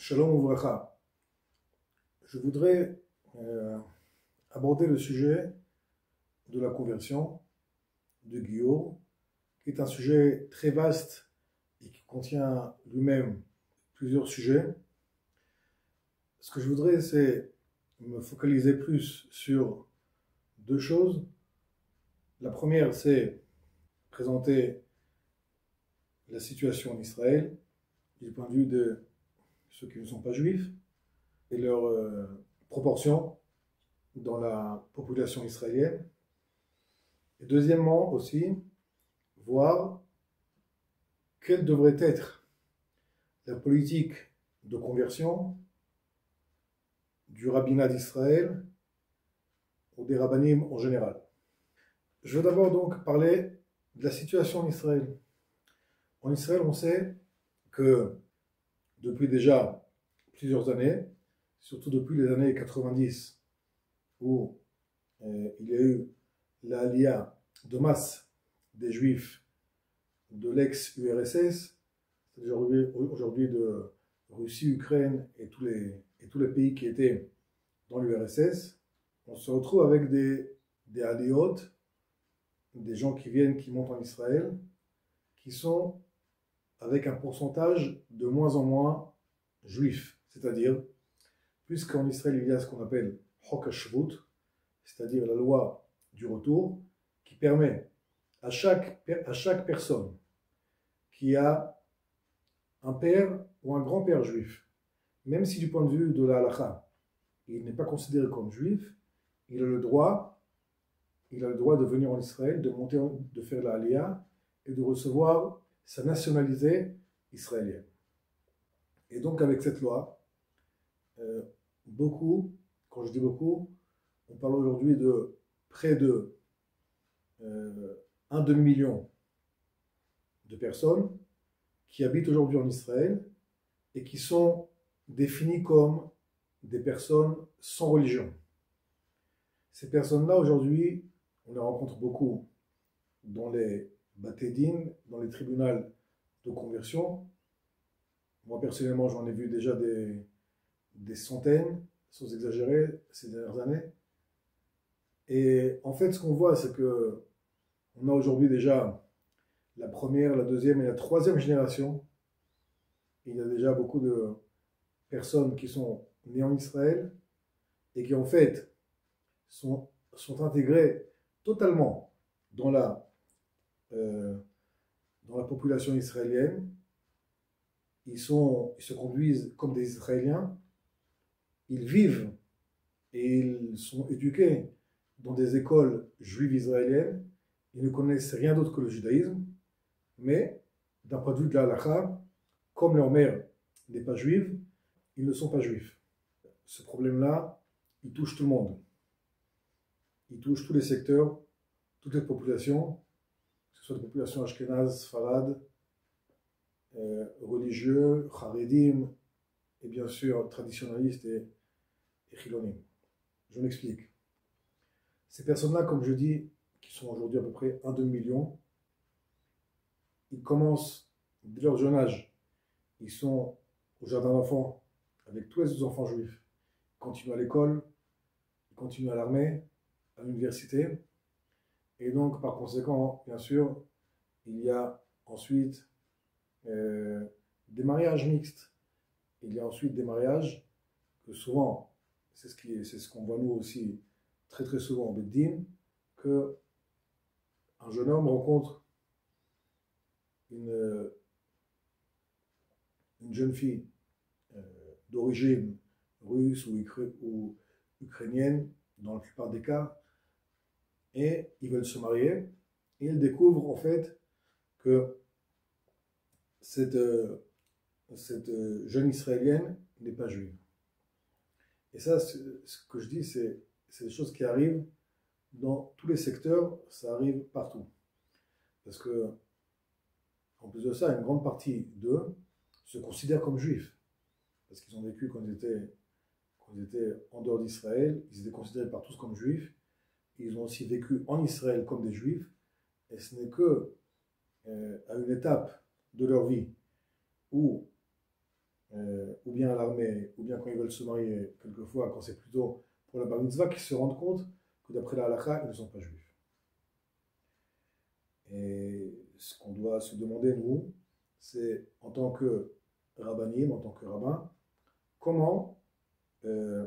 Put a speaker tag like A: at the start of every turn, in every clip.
A: Shalom Ouvracha. Je voudrais aborder le sujet de la conversion, de Giour, qui est un sujet très vaste et qui contient lui-même plusieurs sujets. Ce que je voudrais, c'est me focaliser plus sur deux choses. La première, c'est présenter la situation en Israël du point de vue de ceux qui ne sont pas juifs et leur proportion dans la population israélienne. Et deuxièmement aussi, voir quelle devrait être la politique de conversion du rabbinat d'Israël ou des rabbinim en général. Je veux d'abord donc parler de la situation en Israël. En Israël, on sait que depuis déjà plusieurs années, surtout depuis les années 90, où il y a eu l'aliyah de masse des Juifs de l'ex-URSS, c'est-à-dire aujourd'hui de Russie, Ukraine et tous les pays qui étaient dans l'URSS, on se retrouve avec des aliyot, des gens qui viennent, qui montent en Israël, qui sont avec un pourcentage de moins en moins juif, c'est-à-dire, puisqu'en Israël il y a ce qu'on appelle Chok HaShvut, c'est-à-dire la loi du retour, qui permet à chaque personne qui a un père ou un grand-père juif, même si du point de vue de la halakha, il n'est pas considéré comme juif, il a le droit de venir en Israël, de monter, de faire la aliyah et de recevoir sa nationalité israélienne. Et donc avec cette loi, beaucoup, quand je dis beaucoup, on parle aujourd'hui de près de un demi-million de personnes qui habitent aujourd'hui en Israël et qui sont définies comme des personnes sans religion. Ces personnes-là, aujourd'hui, on les rencontre beaucoup dans les Batédin, dans les tribunaux de conversion. Moi, personnellement, j'en ai vu déjà des centaines, sans exagérer, ces dernières années. Et en fait, ce qu'on voit, c'est que on a aujourd'hui déjà la première, la deuxième et la troisième génération. Il y a déjà beaucoup de personnes qui sont nées en Israël et qui en fait sont intégrées totalement dans la population israélienne. Ils se conduisent comme des Israéliens. Ils vivent et ils sont éduqués dans des écoles juives israéliennes. Ils ne connaissent rien d'autre que le judaïsme. Mais d'un point de vue de la halakha, comme leur mère n'est pas juive, ils ne sont pas juifs. Ce problème-là, il touche tout le monde. Il touche tous les secteurs, toutes les populations, que ce soit des populations ashkénazes, sfarades, religieux, charedim, et bien sûr traditionnalistes et chilonim. Je m'explique. Ces personnes-là, comme je dis, qui sont aujourd'hui à peu près un demi-million, ils commencent dès leur jeune âge. Ils sont au jardin d'enfants avec tous les autres enfants juifs. Ils continuent à l'école, ils continuent à l'armée, à l'université. Et donc, par conséquent, bien sûr, il y a ensuite des mariages mixtes. Il y a ensuite des mariages que souvent, c'est ce qu'on voit nous aussi très très souvent en Beddin, que un jeune homme rencontre une jeune fille d'origine russe ou ukrainienne, dans la plupart des cas, et ils veulent se marier, et ils découvrent en fait que cette jeune israélienne n'est pas juive. Et ça, ce que je dis, c'est des choses qui arrivent dans tous les secteurs, ça arrive partout. Parce que, en plus de ça, une grande partie d'eux se considèrent comme juifs. Parce qu'ils ont vécu quand ils étaient en dehors d'Israël, ils étaient considérés par tous comme juifs. Ils ont aussi vécu en Israël comme des juifs. Et ce n'est que à une étape de leur vie où ou bien à l'armée, ou bien quand ils veulent se marier, quelquefois quand c'est plutôt pour la bar mitzvah, qui se rendent compte que d'après la halakha, ils ne sont pas juifs. Et ce qu'on doit se demander, nous, c'est en tant que rabbanim, en tant que rabbin, comment, euh,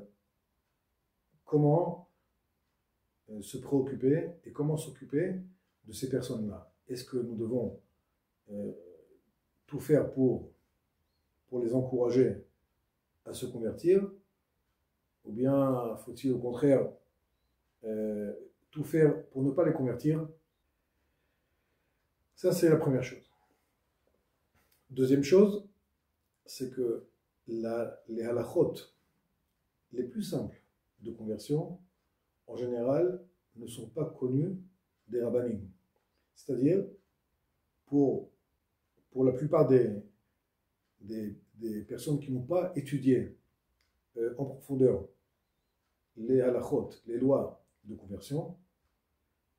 A: comment se préoccuper et comment s'occuper de ces personnes-là. Est-ce que nous devons tout faire pour les encourager à se convertir, ou bien faut-il au contraire tout faire pour ne pas les convertir? Ça, c'est la première chose. Deuxième chose, c'est que les halachot les plus simples de conversion, en général, ne sont pas connus des rabbanim. C'est-à-dire, pour la plupart des personnes qui n'ont pas étudié en profondeur les halachot, les lois de conversion,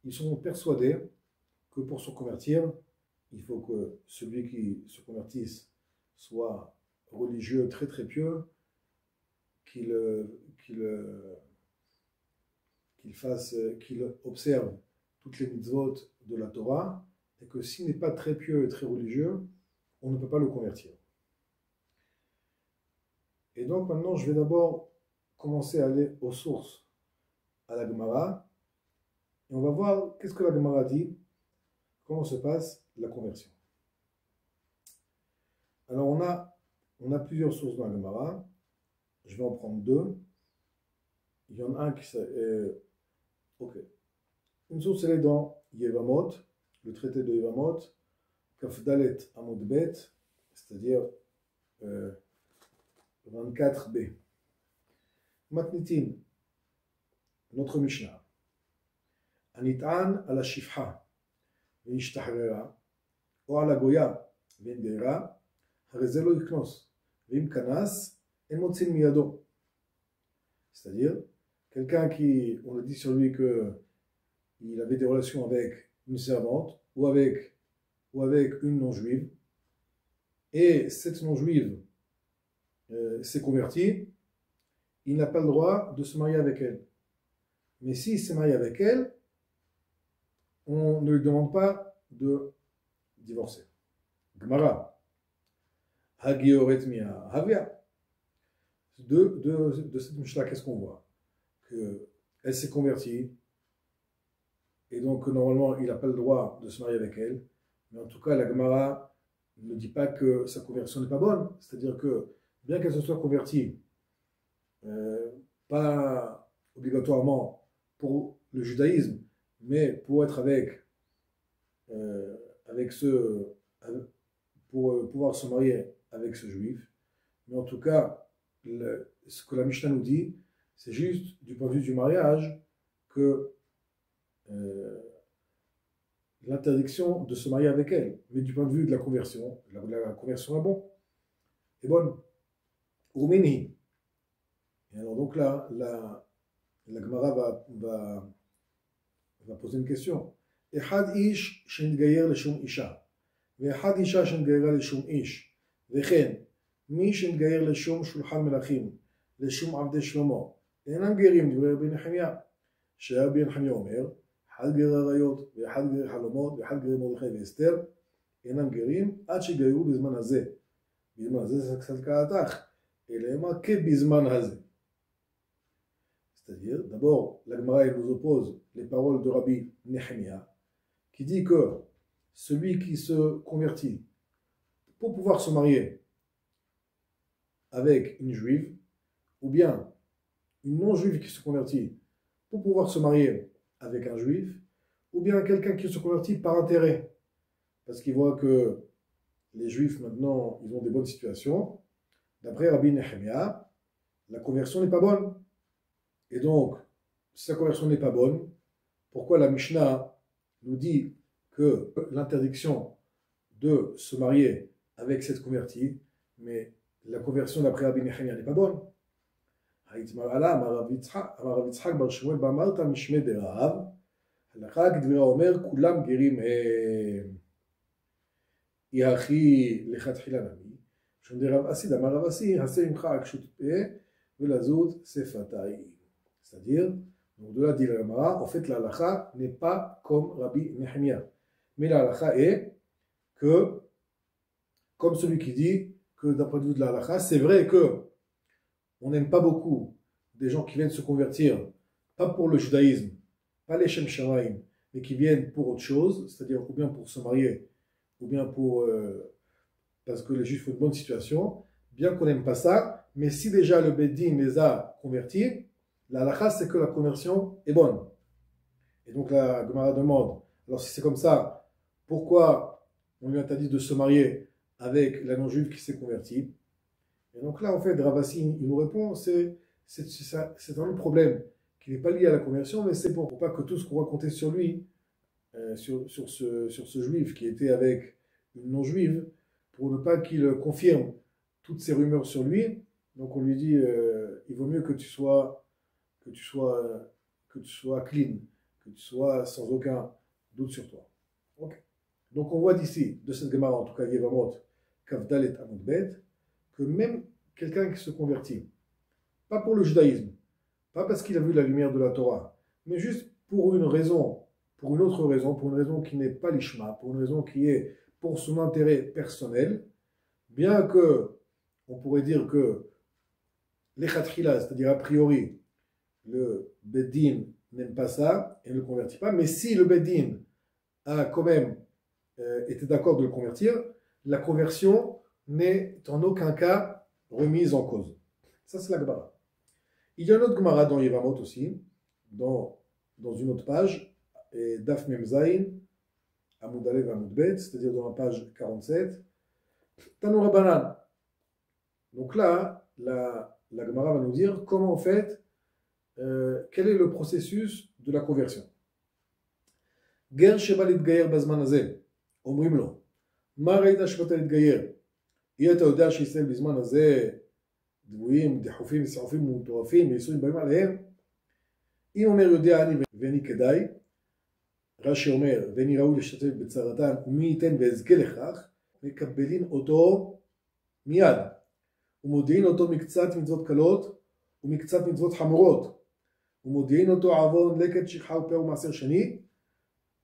A: ils sont persuadés que pour se convertir, il faut que celui qui se convertisse soit religieux, très très pieux, qu'il observe toutes les mitzvot de la Torah, et que s'il n'est pas très pieux et très religieux, on ne peut pas le convertir. Et donc maintenant, je vais d'abord commencer à aller aux sources, à la Gemara, et on va voir qu'est-ce que la Gemara dit, comment se passe la conversion. Alors on a plusieurs sources dans la Gemara, je vais en prendre deux. Il y en a un qui ok. Une source, elle est dans Yevamot, le traité de Yevamot, Kafdalet Amod Bet, c'est-à-dire 24b. Matnitin, notre Mishnah. Anit'an ala shifha, ve'ishtahrera, ou ala goya, ve'endera, harezelo iknos, ve'im kanas, en motzin miyado. C'est-à-dire, quelqu'un qui, on a dit sur lui qu'il avait des relations avec une servante ou avec une non-juive, et cette non-juive s'est convertie, il n'a pas le droit de se marier avec elle. Mais s'il s'est marié avec elle, on ne lui demande pas de divorcer. Gemara. Hagioret miya havia. De cette Mishnah, qu'est-ce qu'on voit? Qu'elle s'est convertie, et donc normalement il n'a pas le droit de se marier avec elle, mais en tout cas la Gemara ne dit pas que sa conversion n'est pas bonne, c'est-à-dire que bien qu'elle se soit convertie, pas obligatoirement pour le judaïsme, mais pour être pour pouvoir se marier avec ce juif, mais en tout cas ce que la Mishnah nous dit, c'est juste du point de vue du mariage que l'interdiction de se marier avec elle, mais du point de vue de la conversion, la conversion est bonne. Rumini. Et alors donc là, la Gemara va poser une question. Echad ish shenitgayer leshum isha, ve'echad isha shenitgayera leshum ish, vechen מי שמתגייר לשום שולחן מלכים, לשום עבדי שלמה, אינם גרים דברי רבי נחמיה. שרבי נחמיה אומר, אחד גרי עריות, ואחד גרי חלומות, ואחד גרי מרדכי ואסתר, אינם גרים עד שגיירו בזמן הזה. בזמן הזה זה קצת קראתך, אלא מה כבזמן הזה. C'est-à-dire, d'abord, la Gemara nous oppose les paroles de Rabbi Nehemia, qui dit que celui qui se convertit, pour pouvoir se marier avec une juive, ou bien une non-juive qui se convertit pour pouvoir se marier avec un juif, ou bien quelqu'un qui se convertit par intérêt, parce qu'il voit que les juifs maintenant, ils ont des bonnes situations. D'après Rabbi Nehemia, la conversion n'est pas bonne. Et donc, si la conversion n'est pas bonne, pourquoi la Mishnah nous dit que l'interdiction de se marier avec cette convertie, mais la conversion d'après Rabbi Nehemia n'est pas bonne? Je dis Rav Assi, d'Amar Rav Assi, Haseh Imcha Akshut Pe, Velazut Sefatai. C'est-à-dire, donc de là dit la Gemara, en fait la halakha n'est pas comme Rabbi Nehemia. Mais la halakha est que, comme celui qui dit que d'un point de vue de la halakha, c'est vrai que on n'aime pas beaucoup des gens qui viennent se convertir, pas pour le judaïsme, pas les Shem Shamaim, mais qui viennent pour autre chose, c'est-à-dire ou bien pour se marier, ou bien pour parce que les juifs ont une bonne situation, bien qu'on n'aime pas ça, mais si déjà le Beddin les a convertis, la halakha c'est que la conversion est bonne. Et donc la Gemara demande, alors si c'est comme ça, pourquoi on lui interdit de se marier avec la non-juive qui s'est convertie? Et donc là, en fait, Rav Assi, il nous répond, c'est un autre problème qui n'est pas lié à la conversion, mais c'est pour pas que tout ce qu'on va compter sur lui, sur ce juif qui était avec une non-juive, pour ne pas qu'il confirme toutes ces rumeurs sur lui. Donc on lui dit, il vaut mieux que tu sois clean, que tu sois sans aucun doute sur toi. Okay. Donc on voit d'ici, de cette Gemara, en tout cas Yevamot, Kavdalet Amudbet, que même quelqu'un qui se convertit, pas pour le judaïsme, pas parce qu'il a vu la lumière de la Torah, mais juste pour une raison, pour une autre raison, pour une raison qui n'est pas l'ishma, pour une raison qui est pour son intérêt personnel, bien que on pourrait dire que l'echatchila, c'est-à-dire a priori, le Beddin n'aime pas ça et ne le convertit pas, mais si le Beddin a quand même été d'accord de le convertir, la conversion n'est en aucun cas remise en cause. Ça, c'est la Gemara. Il y a une autre Gemara dans Yevamot aussi, dans une autre page, et Daf Mem Zayin, Amud Alev Amud Bet, c'est-à-dire dans la page 47, Tanu Rabbanan. Donc là, la Gemara va nous dire comment en fait, quel est le processus de la conversion. Ger sheba litgayer bazman hazeh, omrim lo, ma raita shebata litgayer, אם אתה יודע שישראל בזמן הזה דבויים, דחופים, מסעופים ומטורפים, וניסויים באים עליהם, אם אומר יודע אני ואני כדאי, רש"י אומר, ואני ראוי להשתתף בצרתם, ומי ייתן ואזכה לכך, מקבלין אותו מיד, ומודיעין אותו מקצת מצוות קלות, ומקצת מצוות חמורות, ומודיעין אותו עוון לקט שכחה ופה ומעשר שני,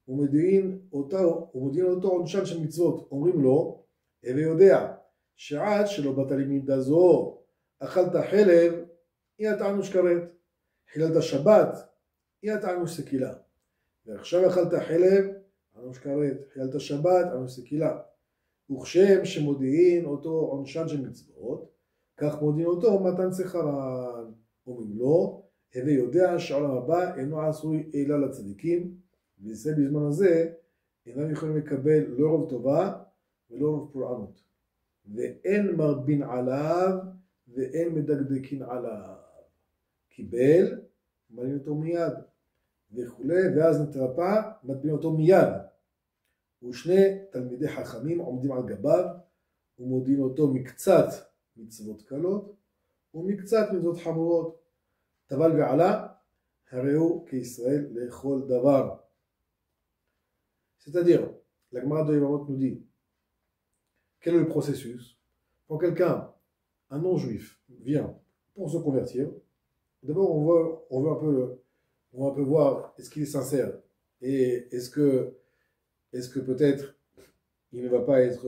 A: ומודיעין אותו עונשן של מצוות, אומרים לו, הווה יודע, שעד שלא באת למידה זו, אכלת חלב, אי הטענוש כרת, חיללת שבת, אי הטענוש סקילה. ועכשיו אכלת חלב, טענוש כרת, חיללת שבת, טענוש סקילה. וכשם שמודיעין אותו עונשן של מצוות, כך מודיעין אותו מתן שכרן. אומרים לו, הווה יודע שהעולם הבא אינו עשוי אלא לצדיקים, וישראל בזמן הזה אינם יכולים לקבל לא רוב טובה ולא רוב פורענות. ואין מרבין עליו ואין מדקדקין עליו. קיבל, מלין אותו מיד וכולי, ואז נתרפא, מטביעים אותו מיד. ושני תלמידי חכמים עומדים על גביו ומודיעים אותו מקצת מצוות קלות ומקצת מצוות חמורות. טבל ועלה, הרי הוא כישראל לכל דבר. C'est-à-dire, la Gemara de Yevamot nous dit quel est le processus quand quelqu'un, un non-juif, vient pour se convertir. D'abord, on veut un peu voir est-ce qu'il est sincère et est-ce que peut-être il ne va pas être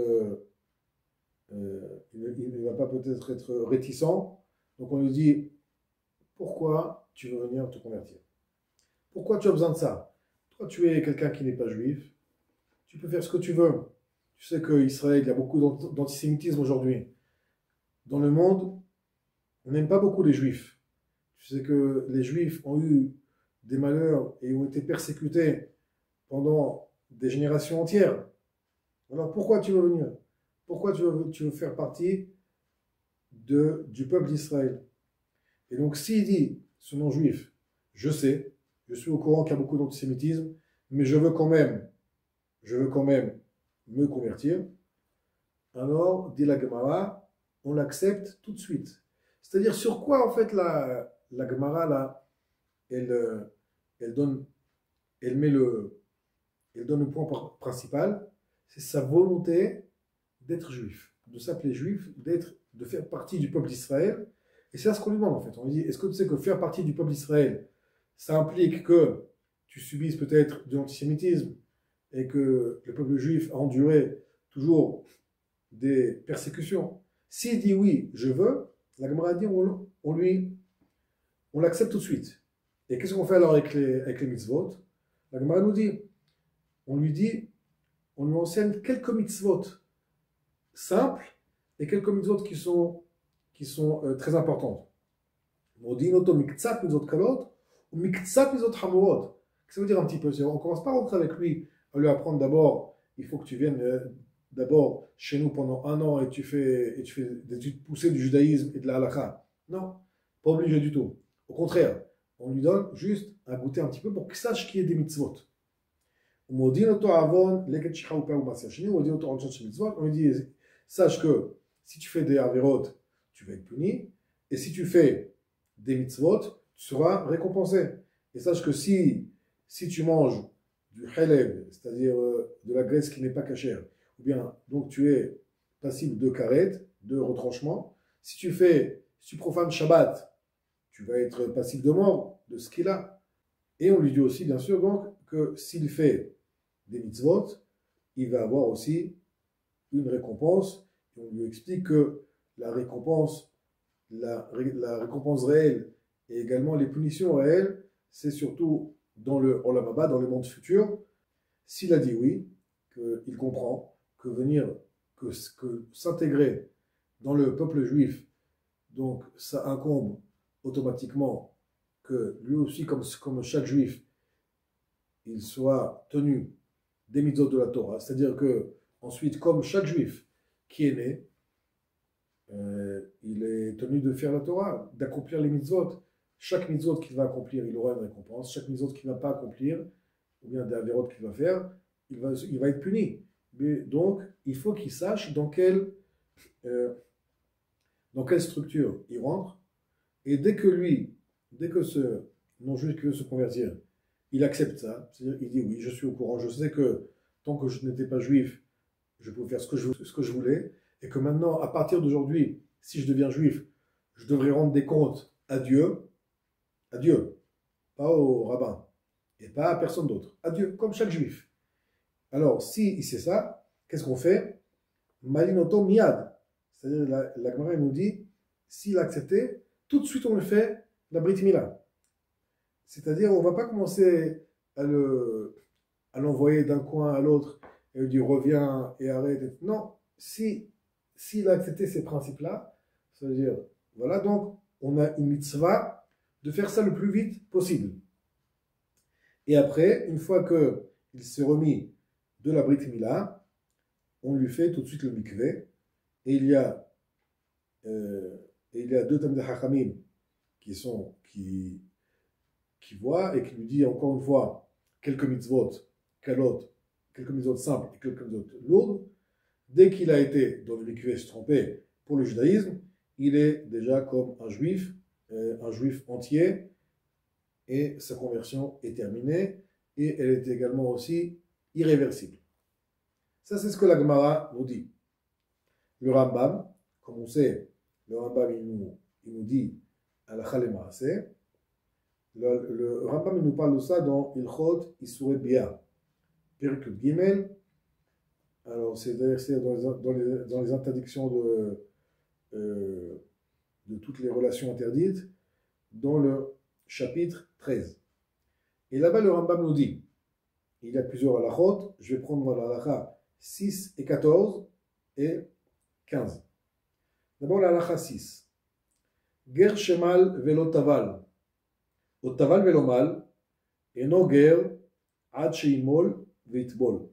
A: il ne va pas peut-être être réticent. Donc on lui dit pourquoi tu veux venir te convertir? Pourquoi tu as besoin de ça? Toi, tu es quelqu'un qui n'est pas juif. Tu peux faire ce que tu veux. Tu sais qu'Israël, il y a beaucoup d'antisémitisme aujourd'hui. Dans le monde, on n'aime pas beaucoup les juifs. Tu sais que les juifs ont eu des malheurs et ont été persécutés pendant des générations entières. Alors pourquoi tu veux venir? Pourquoi tu veux faire partie du peuple d'Israël? Et donc s'il dit, ce non-juif, je sais, je suis au courant qu'il y a beaucoup d'antisémitisme, mais je veux quand même me convertir, alors, dit la Gemara, on l'accepte tout de suite. C'est-à-dire, sur quoi, en fait, la Gemara, là, elle donne le point principal, c'est sa volonté d'être juif, de s'appeler juif, de faire partie du peuple d'Israël. Et c'est là ce qu'on lui demande en fait. On lui dit, est-ce que tu sais que faire partie du peuple d'Israël, ça implique que tu subisses peut-être de l'antisémitisme et que le peuple juif a enduré toujours des persécutions. S'il dit oui, je veux, la Gemara dit on l'accepte tout de suite. Et qu'est-ce qu'on fait alors avec les mitzvot? La Gemara nous dit, on lui enseigne quelques mitzvot simples et quelques mitzvot qui sont très importantes. On dit noto miktsat mitzvot kalot ou miktsat mitzvot hamurot. Qu'est-ce que ça veut dire un petit peu? On ne commence pas à rentrer avec lui, à lui apprendre d'abord, il faut que tu viennes d'abord chez nous pendant 1 an et tu fais des études poussées du judaïsme et de la halakha. Non, pas obligé du tout. Au contraire, on lui donne juste à goûter un petit peu pour qu'il sache qu'il y a des mitzvot. On lui dit, sache que si tu fais des averot, tu vas être puni, et si tu fais des mitzvot, tu seras récompensé. Et sache que si tu manges du haleb, c'est-à-dire de la graisse qui n'est pas cachère, ou bien donc tu es passible de karet, de retranchement. Si tu profanes Shabbat, tu vas être passible de mort, de ce qu'il a. Et on lui dit aussi, bien sûr, donc, que s'il fait des mitzvot, il va avoir aussi une récompense. Et on lui explique que la récompense réelle et également les punitions réelles, c'est surtout dans le Olam Haba, dans le monde futur. S'il a dit oui, qu'il comprend que s'intégrer dans le peuple juif, donc ça incombe automatiquement que lui aussi, comme chaque juif, il soit tenu des mitzvot de la Torah. C'est-à-dire que, ensuite, comme chaque juif qui est né, il est tenu de faire la Torah, d'accomplir les mitzvot. Chaque mitzvot qu'il va accomplir, il aura une récompense. Chaque mitzvot qu'il ne va pas accomplir, ou bien des avérotes qu'il va faire, il va être puni. Mais donc, il faut qu'il sache dans quelle structure il rentre. Et dès que ce non-juif qui veut se convertir, il accepte ça, c'est-à-dire il dit oui, je suis au courant, je sais que tant que je n'étais pas juif, je pouvais faire ce que je voulais, et que maintenant, à partir d'aujourd'hui, si je deviens juif, je devrais rendre des comptes à Dieu, pas au rabbin, et pas à personne d'autre, à Dieu, comme chaque juif. Alors, si il sait ça, qu'est-ce qu'on fait? Malinoto miad. C'est-à-dire, la Gemara nous dit, s'il a accepté, tout de suite on le fait la Brit Mila. C'est-à-dire, on ne va pas commencer à l'envoyer d'un coin à l'autre et lui dire reviens et arrête. Non, s'il a accepté ces principes-là, ça veut dire, voilà, donc on a une mitzvah de faire ça le plus vite possible. Et après, une fois qu'il s'est remis de la Brit Mila, on lui fait tout de suite le mikveh. Et il y a 2 Talmidei Chachamim qui voient et qui lui disent encore une fois quelques mitzvot simples et quelques mitzvot lourdes. Dès qu'il a été dans le mikveh se tromper pour le judaïsme, il est déjà comme un juif entier, et sa conversion est terminée, et elle est également aussi irréversible. Ça, c'est ce que la Gemara nous dit. Le Rambam, comme on sait, le Rambam, il nous dit Halakha Lemaaseh. Le Rambam, il nous parle de ça dans Ilchot Isurei Bia, Perek Gimel. Alors, c'est dans les interdictions de toutes les relations interdites, dans le chapitre 13. Et là-bas, le Rambam nous dit, il y a plusieurs halachot, je vais prendre la halakha 6 et 14 et 15. D'abord, la halakha 6. Ger shemal velo taval, o taval velo mal, eno ger ad sheimol veitbol.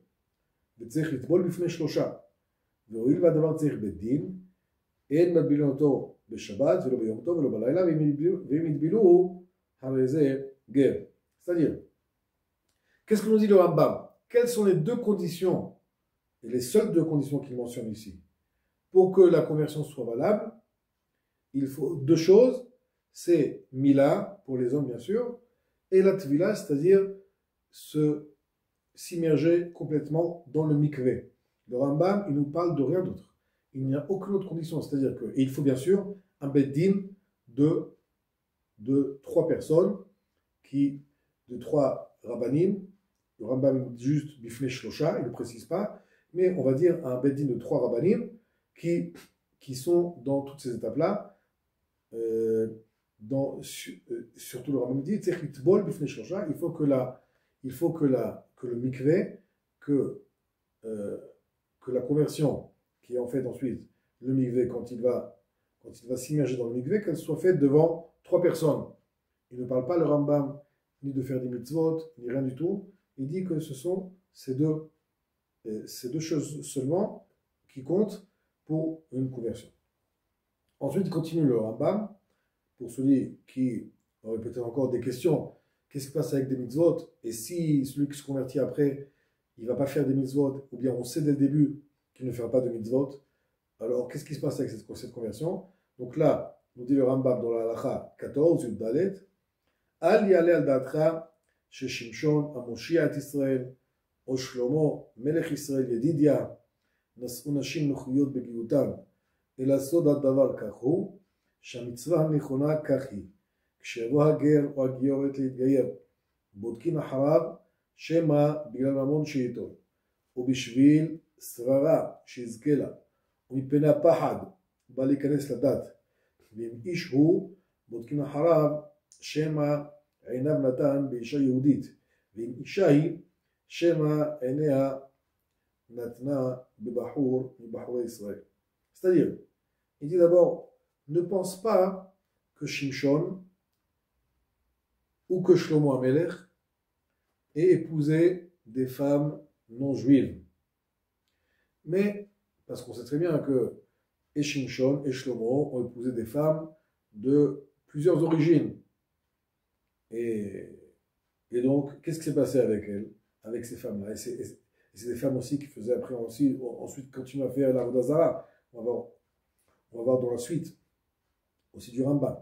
A: וצריך לטבול בפני 3. והואיל והדבר צריך בדין, אין מטבילין אותו בשבת ולא ביום טוב ולא בלילה, ואם יטבילו, הרי זה גר. C'est-à-dire, qu'est-ce que nous dit le Rambam? Quelles sont les 2 conditions, et les seules 2 conditions qu'il mentionne ici, pour que la conversion soit valable? Il faut 2 choses, c'est Mila, pour les hommes bien sûr, et la Tvila, c'est-à-dire s'immerger complètement dans le mikveh. Le Rambam, il nous parle de rien d'autre. il n'y a aucune autre condition. C'est-à-dire qu'il faut bien sûr un beddin de 3 personnes, de 3 rabbanim. Le Rambam dit juste bifnei shlosha, il ne précise pas, mais on va dire un beddin de 3 rabbanim qui sont dans toutes ces étapes-là. Surtout le Rambam dit il faut que le mikvé, que la conversion qui est en fait ensuite le mikvé quand il va s'immerger dans le mikvé, qu'elle soit faite devant 3 personnes. Il ne parle pas le Rambam ni de faire des mitzvot ni rien du tout. Il dit que ce sont ces deux choses seulement qui comptent pour une conversion. Ensuite, il continue le Rambam. Pour celui qui aurait peut-être encore des questions, qu'est-ce qui se passe avec des mitzvot? Et si celui qui se convertit après, il ne va pas faire des mitzvot, ou bien on sait dès le début qu'il ne fera pas de mitzvot, alors qu'est-ce qui se passe avec cette conversion? Donc là, nous dit le Rambam dans la Halacha 14, Yud Dalet, Al yale al da'atra she Shimshon amoshiach Israël, o Shlomo melech Israël yedidia, nas'u nashim mechuyot begiyutan, elasod ad-davar kachu, שהמצווה הנכונה כך היא, כשיבוא הגר או הגיורת להתגייר, בודקים אחריו שמא בגלל ממון שאיתו, ובשביל שררה שיזכה לה, ומפני הפחד בא להיכנס לדת, ואם איש הוא, בודקים אחריו שמא עיניו נתן באישה יהודית, ואם אישה היא, שמא עיניה נתנה בבחור מבחורי ישראל. C'est-à-dire, il dit d'abord, ne pense pas que Shimshon ou que Shlomo Amelech ait épousé des femmes non juives. Mais, parce qu'on sait très bien que et Shimshon et Shlomo ont épousé des femmes de plusieurs origines. Et donc, qu'est-ce qui s'est passé avec elles, avec ces femmes-là? Et c'est des femmes aussi qui faisaient après ensuite continuer à faire la Vodazara. On va voir dans la suite. Aussi du Rambam.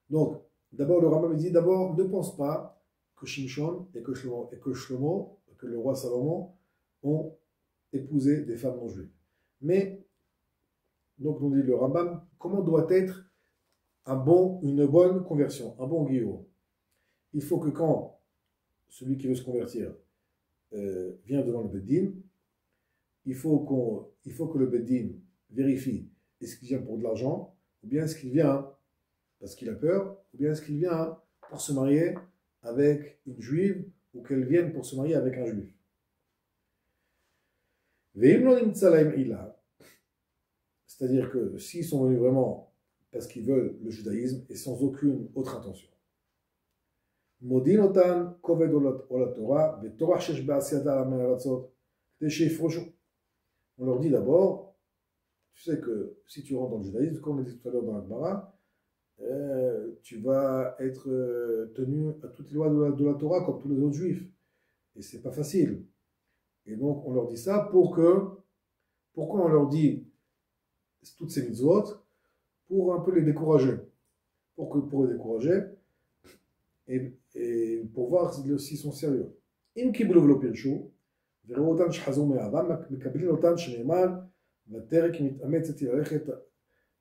A: Donc, d'abord, le Rambam dit d'abord, ne pense pas que Shimshon et que Shlomo, que le roi Salomon, ont épousé des femmes non juives. Mais, donc, nous dit le Rambam, comment doit être une bonne conversion, un bon guillot? Il faut que quand celui qui veut se convertir vient devant le Beddin, il faut que le Beddin vérifie est-ce qu'il vient pour de l'argent, ou bien est-ce qu'il vient parce qu'il a peur, ou bien est-ce qu'il vient pour se marier avec une juive, ou qu'elle vienne pour se marier avec un juif. C'est-à-dire que s'ils sont venus vraiment parce qu'ils veulent le judaïsme et sans aucune autre intention. On leur dit d'abord, tu sais que si tu rentres dans le judaïsme, comme on l'a dit tout à l'heure dans la Gemara, tu vas être tenu à toutes les lois de la Torah comme tous les autres juifs. Et c'est pas facile. Et donc on leur dit ça pourquoi on leur dit toutes ces mitzvot? Pour un peu les décourager. Pour les décourager et pour voir s'ils sont sérieux. Im kiblu v'lo pirshu, v'reu otan sh'chazou me'avam, mekablin otan sh'ne'eman, v'terek mit'ametzet lelechet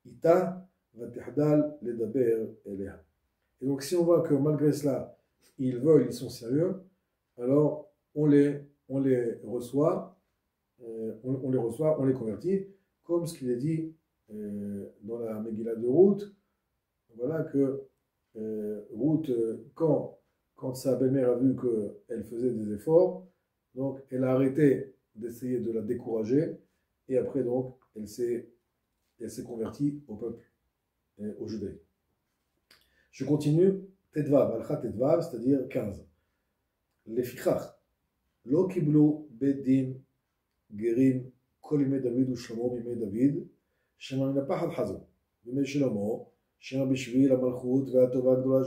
A: ita, v'tihdal ledaber eleha. Et donc si on voit que malgré cela, ils sont sérieux, alors on les reçoit, on les convertit, comme ce qu'il est dit dans la Megillah de Ruth. Voilà que Ruth, quand sa belle-mère a vu qu'elle faisait des efforts, donc elle a arrêté d'essayer de la décourager, et après donc elle s'est convertie au peuple, au judaïsme. Je continue, Tedvav, Alcha Tedvav, c'est-à-dire 15. Lefichach, Lo kiblu bedin gerim kol yimei David u Shlomo b'yimei David, shema min hapachad hazu, b'yimei Shlomo, shema b'shvil המלכות והטובה הגדולה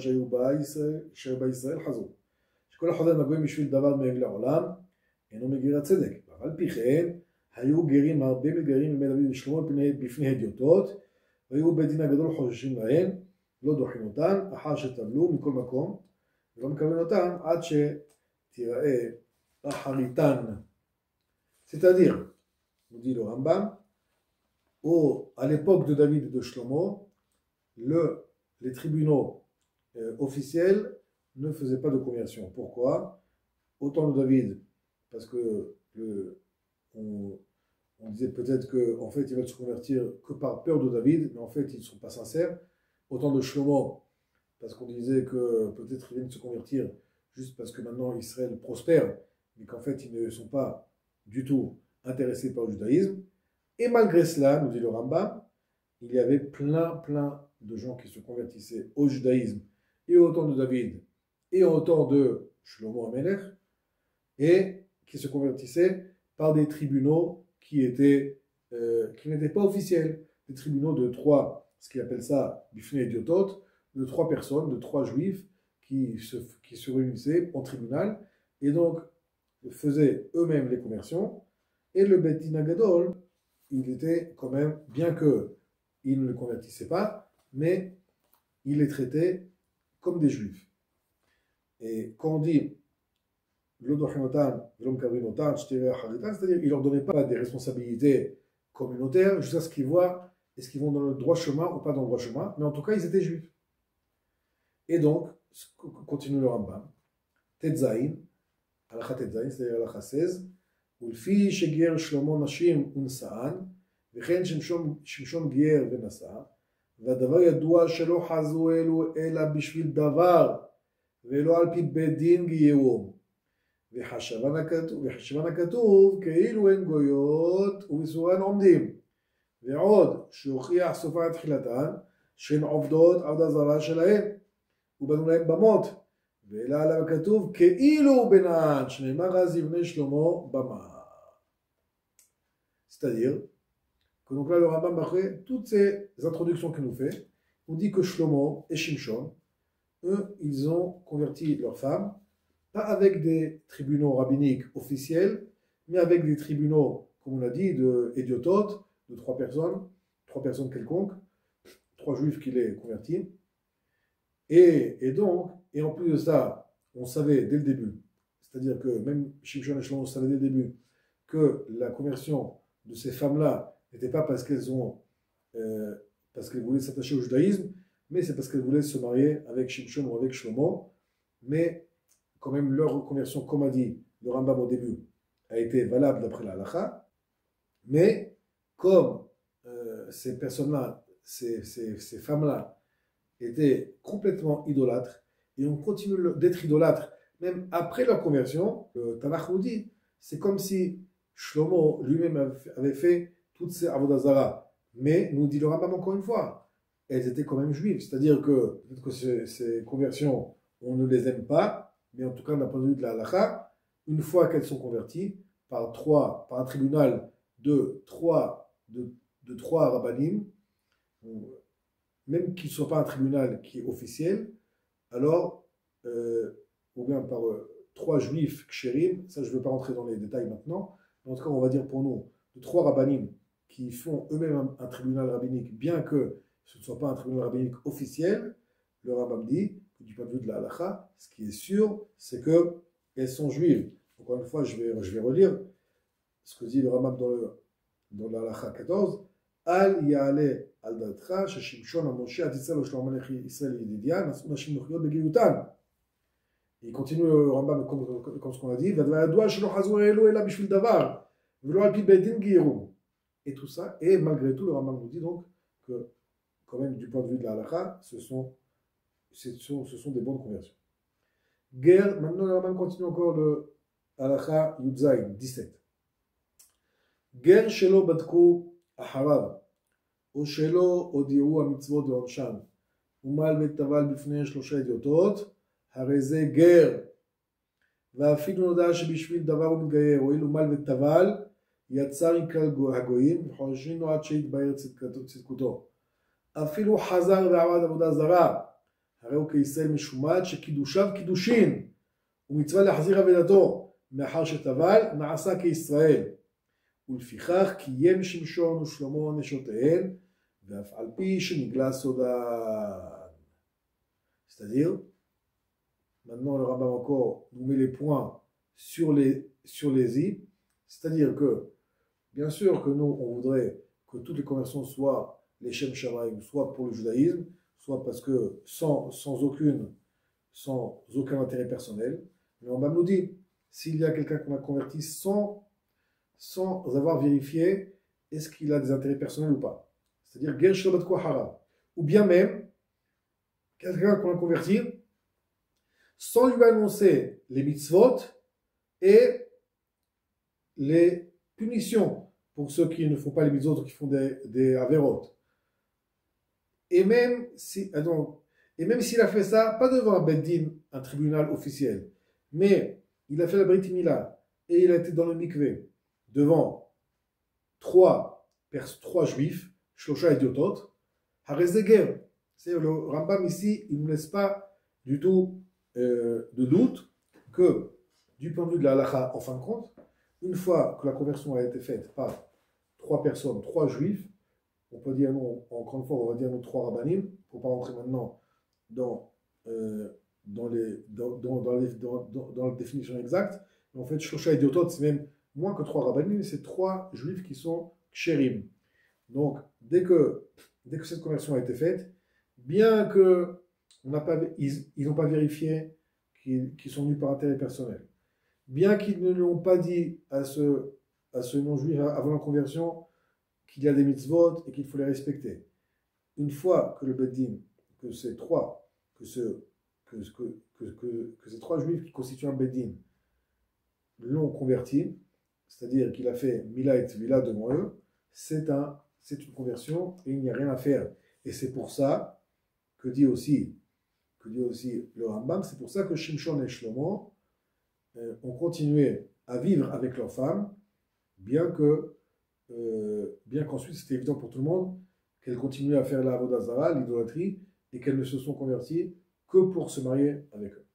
A: שהיו בישראל חזו. שכל החוזה מגויים בשביל דבר מעבר לעולם, אינו מגיר הצדק. אבל פי כן, היו גרים הרבה מגרים ימי דוד ושלמה בפני הדיוטות, והיו בית דין הגדול חוששים להם, לא דוחים אותן, אחר שטבלו מכל מקום, ולא מקבלים אותן עד שתיראה אחריתן. C'est-à-dire, nous dit le Rambam, à l'époque de David et de Shlomo, les tribunaux officiels ne faisaient pas de conversion. Pourquoi? Au temps de David, parce que on disait peut-être qu'en fait, ils veulent se convertir que par peur de David, mais en fait, ils ne sont pas sincères. Au temps de Shlomo, parce qu'on disait que peut-être ils viennent se convertir juste parce que maintenant Israël prospère, mais qu'en fait, ils ne sont pas du tout intéressés par le judaïsme. Et malgré cela, nous dit le Rambam, il y avait plein de gens qui se convertissaient au judaïsme, et au temps de David, et au temps de Shlomo Amelech, et qui se convertissaient par des tribunaux qui n'étaient pas officiels, des tribunaux de trois, ce qu'ils appellent ça, bifnei idiotot, de trois personnes, de trois juifs qui se réunissaient en tribunal, et donc faisaient eux-mêmes les conversions, et le Bet Din Gadol, il était quand même, bien qu'il ne le convertissait pas, mais il les traitait comme des juifs. Et quand on dit c'est-à-dire qu'il ne leur donnait pas des responsabilités communautaires jusqu'à ce qu'ils voient est-ce qu'ils vont dans le droit chemin ou pas dans le droit chemin, mais en tout cas ils étaient juifs. Et donc, continue le Rambam, Tetzaïn, Halakha Tetzaïn, c'est-à-dire Halakha 16, ולפי שגייר שלמה נשים ונשאן, וכן שמשון גייר ונשא, והדבר ידוע שלא חזו אלו אלא בשביל דבר, ולא על פי בית דין גיורום. וחשבן הכתוב כאילו הן גויות ובסורן עומדים. ועוד שהוכיח סופר תחילתן שהן עובדות עבודה זרה שלהן, ובנו להם במות. ואלא עליו הכתוב כאילו בנען, שנאמר אז יבנה שלמה במה. C'est-à-dire que donc là le Rambam après toutes ces introductions qu'il nous fait, on dit que Shlomo et Shimshon, eux, ils ont converti leurs femmes, pas avec des tribunaux rabbiniques officiels, mais avec des tribunaux, comme on l'a dit, de idiototes, de trois personnes quelconques, trois juifs qui les convertissent. Et donc, et en plus de ça, on savait dès le début, c'est-à-dire que même Shimshon et Shlomo savaient dès le début que la conversion de ces femmes-là n'était pas parce qu'elles voulaient s'attacher au judaïsme, mais c'est parce qu'elles voulaient se marier avec Shimshon ou avec Shlomo. Mais quand même, leur conversion, comme a dit le Rambam au début, a été valable d'après la halakha. Mais comme ces personnes-là, ces femmes-là, étaient complètement idolâtres, et on continue d'être idolâtres, même après leur conversion, le Tanakh nous dit, c'est comme si Shlomo lui-même avait fait toutes ces avodah zara. Mais, nous dit le Rambam encore une fois, elles étaient quand même juives. C'est-à-dire que peut-être que ces conversions, on ne les aime pas, mais en tout cas, d'un point de vue de la halakha, une fois qu'elles sont converties par un tribunal de trois rabbanim, même qu'il ne soit pas un tribunal qui est officiel, alors, ou bien par trois juifs kshérim, ça je ne veux pas rentrer dans les détails maintenant, mais en tout cas, on va dire pour nous, de trois rabbanim qui font eux-mêmes un tribunal rabbinique, bien que ce ne soit pas un tribunal rabbinique officiel, le Rambam dit, du point de vue de la halakha, ce qui est sûr, c'est qu'elles sont juives. Encore une fois, je vais relire ce que dit le Rambam dans la halakha 14. Al ya'ale al datcha sheshimshon amoshe atisel shlomo melech Israël yedidia nasu nashim nochiot begiyutan. Il continue le Rambam comme ce qu'on a dit. Vadvar yadua shelo chazu elu ela bishvil davar velo al pi beit din giyirum. Et tout ça, et malgré tout, le Rambam nous dit donc que, quand même, du point de vue de la halakha, ce sont des bonnes conversions. Guerre, maintenant le Rambam continue encore le halakha Yudzaïn 17. Guerre shelo badku aharav, או שלא הודיעו המצוות ועונשן, ומעל וטבל בפני שלושה idiotot, הרי זה גר, ואפילו נודע שבשביל דבר הוא מתגייר, הואיל ומעל וטבל, יצר מכלל הגויים, וחושבינו עד שיתבהר צדקותו. אפילו חזר ועבד עבודה זרה, הרי הוא כישראל משומד שקידושיו קידושין, ומצווה להחזיר אבדתו, מאחר שטבל נעשה כישראל. ולפיכך קיים שמשון ושלמה נשותיהן, ואף על פי שנגלה סודן. C'est-à-dire, maintenant le Rambam encore nous met les points sur les i, c'est-à-dire que, bien sûr que nous, on voudrait que toutes les conversions soient les Shem Shamaim, soit pour le judaïsme, soit parce que sans aucun intérêt personnel. Mais on va nous dire, s'il y a quelqu'un qu'on a converti sans avoir vérifié est-ce qu'il a des intérêts personnels ou pas. C'est-à-dire, Ger Shabbat Kwa Haram. Ou bien même, quelqu'un qu'on a converti sans lui annoncer les mitzvot et les punitions pour ceux qui ne font pas les mitzvot ou qui font des avérotes. Et même s'il a fait ça, pas devant un beddin, un tribunal officiel, mais il a fait la Brit Mila et il a été dans le mikvé devant trois juifs, Shlosha idiotot, Harez de guerre. C'est le Rambam ici, il ne laisse pas du tout de doute que, du point de vue de la halakha, en fin de compte, une fois que la conversion a été faite par trois personnes, trois juifs, on peut dire, non, encore une fois, on va dire nos trois rabbanim, pour ne pas rentrer maintenant dans la définition exacte, mais en fait, Shlosha idiotot, c'est même moins que trois rabbanim, c'est trois juifs qui sont kshérim. Donc, dès que cette conversion a été faite, bien que ils n'ont pas vérifié qu'ils sont venus par intérêt personnel, bien qu'ils ne l'ont pas dit à ce non-juif avant la conversion qu'il y a des mitzvot et qu'il faut les respecter. Une fois que le beddin, que ces trois juifs qui constituent un beddin l'ont converti, c'est-à-dire qu'il a fait Mila et Tvila devant eux, c'est une conversion et il n'y a rien à faire. Et c'est pour ça que dit aussi le Rambam, c'est pour ça que Shimshon et Shlomo ont continué à vivre avec leurs femmes, bien qu'ensuite c'était évident pour tout le monde qu'elles continuaient à faire la avodah zara, l'idolâtrie, et qu'elles ne se sont converties que pour se marier avec eux.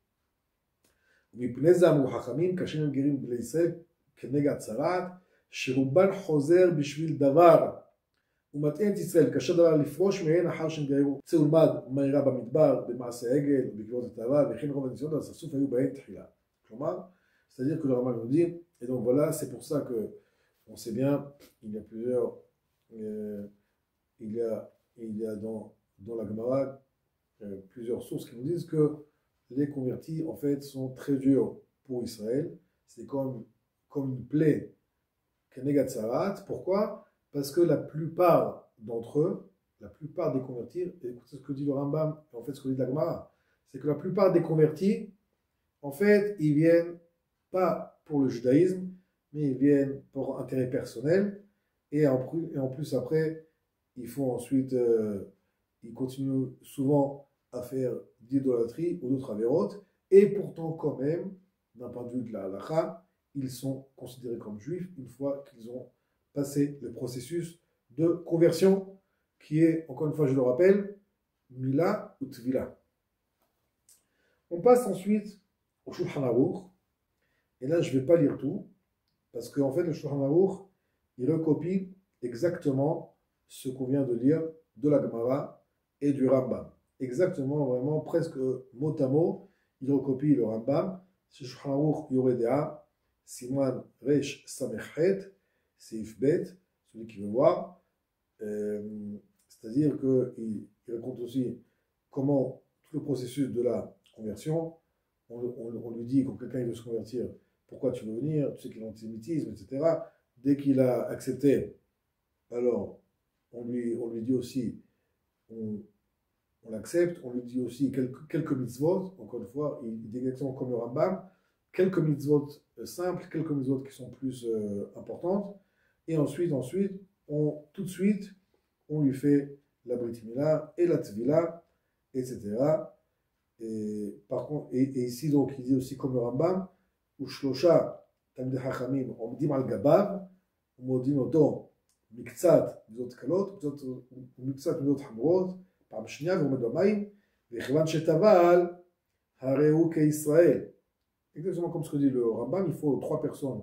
A: שרובן חוזר בשביל דבר ומטען את ישראל כאשר דבר לפרוש מהן אחר שהם גיירו. זה הולמד מה אירע במדבר במעשה העגל ובקביעות התאווה וכן רוב הניסיונות הספסוף היו בהן תחילה. כלומר, c'est-à-dire que le Rambam nous dit, et donc voilà, c'est pour ça que on sait bien, il y a plusieurs il y a dans la Gemara plusieurs sources qui nous disent que les convertis en fait sont très durs pour Israël. C'est comme une plaie Kenegat Sarat. Pourquoi? Parce que la plupart d'entre eux, la plupart des convertis, et écoutez ce que dit le Rambam, et en fait ce que dit la Gemara, c'est que la plupart des convertis, en fait, ils viennent pas pour le judaïsme, mais ils viennent pour intérêt personnel, et en plus après, ils font ensuite, ils continuent souvent à faire d'idolâtrie ou d'autres avérotes, et pourtant quand même, d'un point de vue de la halakha, ils sont considérés comme juifs une fois qu'ils ont passé le processus de conversion, qui est, encore une fois, je le rappelle, Mila ou Tvila. On passe ensuite au Shulchan Aruch, et là je ne vais pas lire tout, parce qu'en fait le Shulchan Aruch, il recopie exactement ce qu'on vient de lire de la Gemara et du Rambam. Exactement, vraiment, presque mot à mot, il recopie le Rambam. C'est Shulchan Aruch Yoredea, Siman Resh Samechet, Seif Bet, celui qui veut voir. C'est-à-dire qu'il raconte aussi comment tout le processus de la conversion, on lui dit quand quelqu'un veut se convertir, pourquoi tu veux venir, tu sais qu'il y a l'antisémitisme, etc. Dès qu'il a accepté, alors on lui dit aussi, on l'accepte, on lui dit aussi quelques mitzvot, encore une fois, il dit exactement comme le Rambam, quelques mitzvot simples, quelques mitzvot qui sont plus importantes, et ensuite, tout de suite, on lui fait la Brit Mila et la Tvila, etc. Et par contre, et ici donc, il dit aussi comme le Rambam, ou Shlosha, Tamid Hachamim, Omdim al Gabav, Modim Oto, Miktsat, Mizot Kalot, Miktsat, Mizot Hamrot, פעם שנייה ועומד במים, וכיוון שטבל, הרי הוא כישראל. Exactement comme ce que dit le Rambam, il faut trois personnes,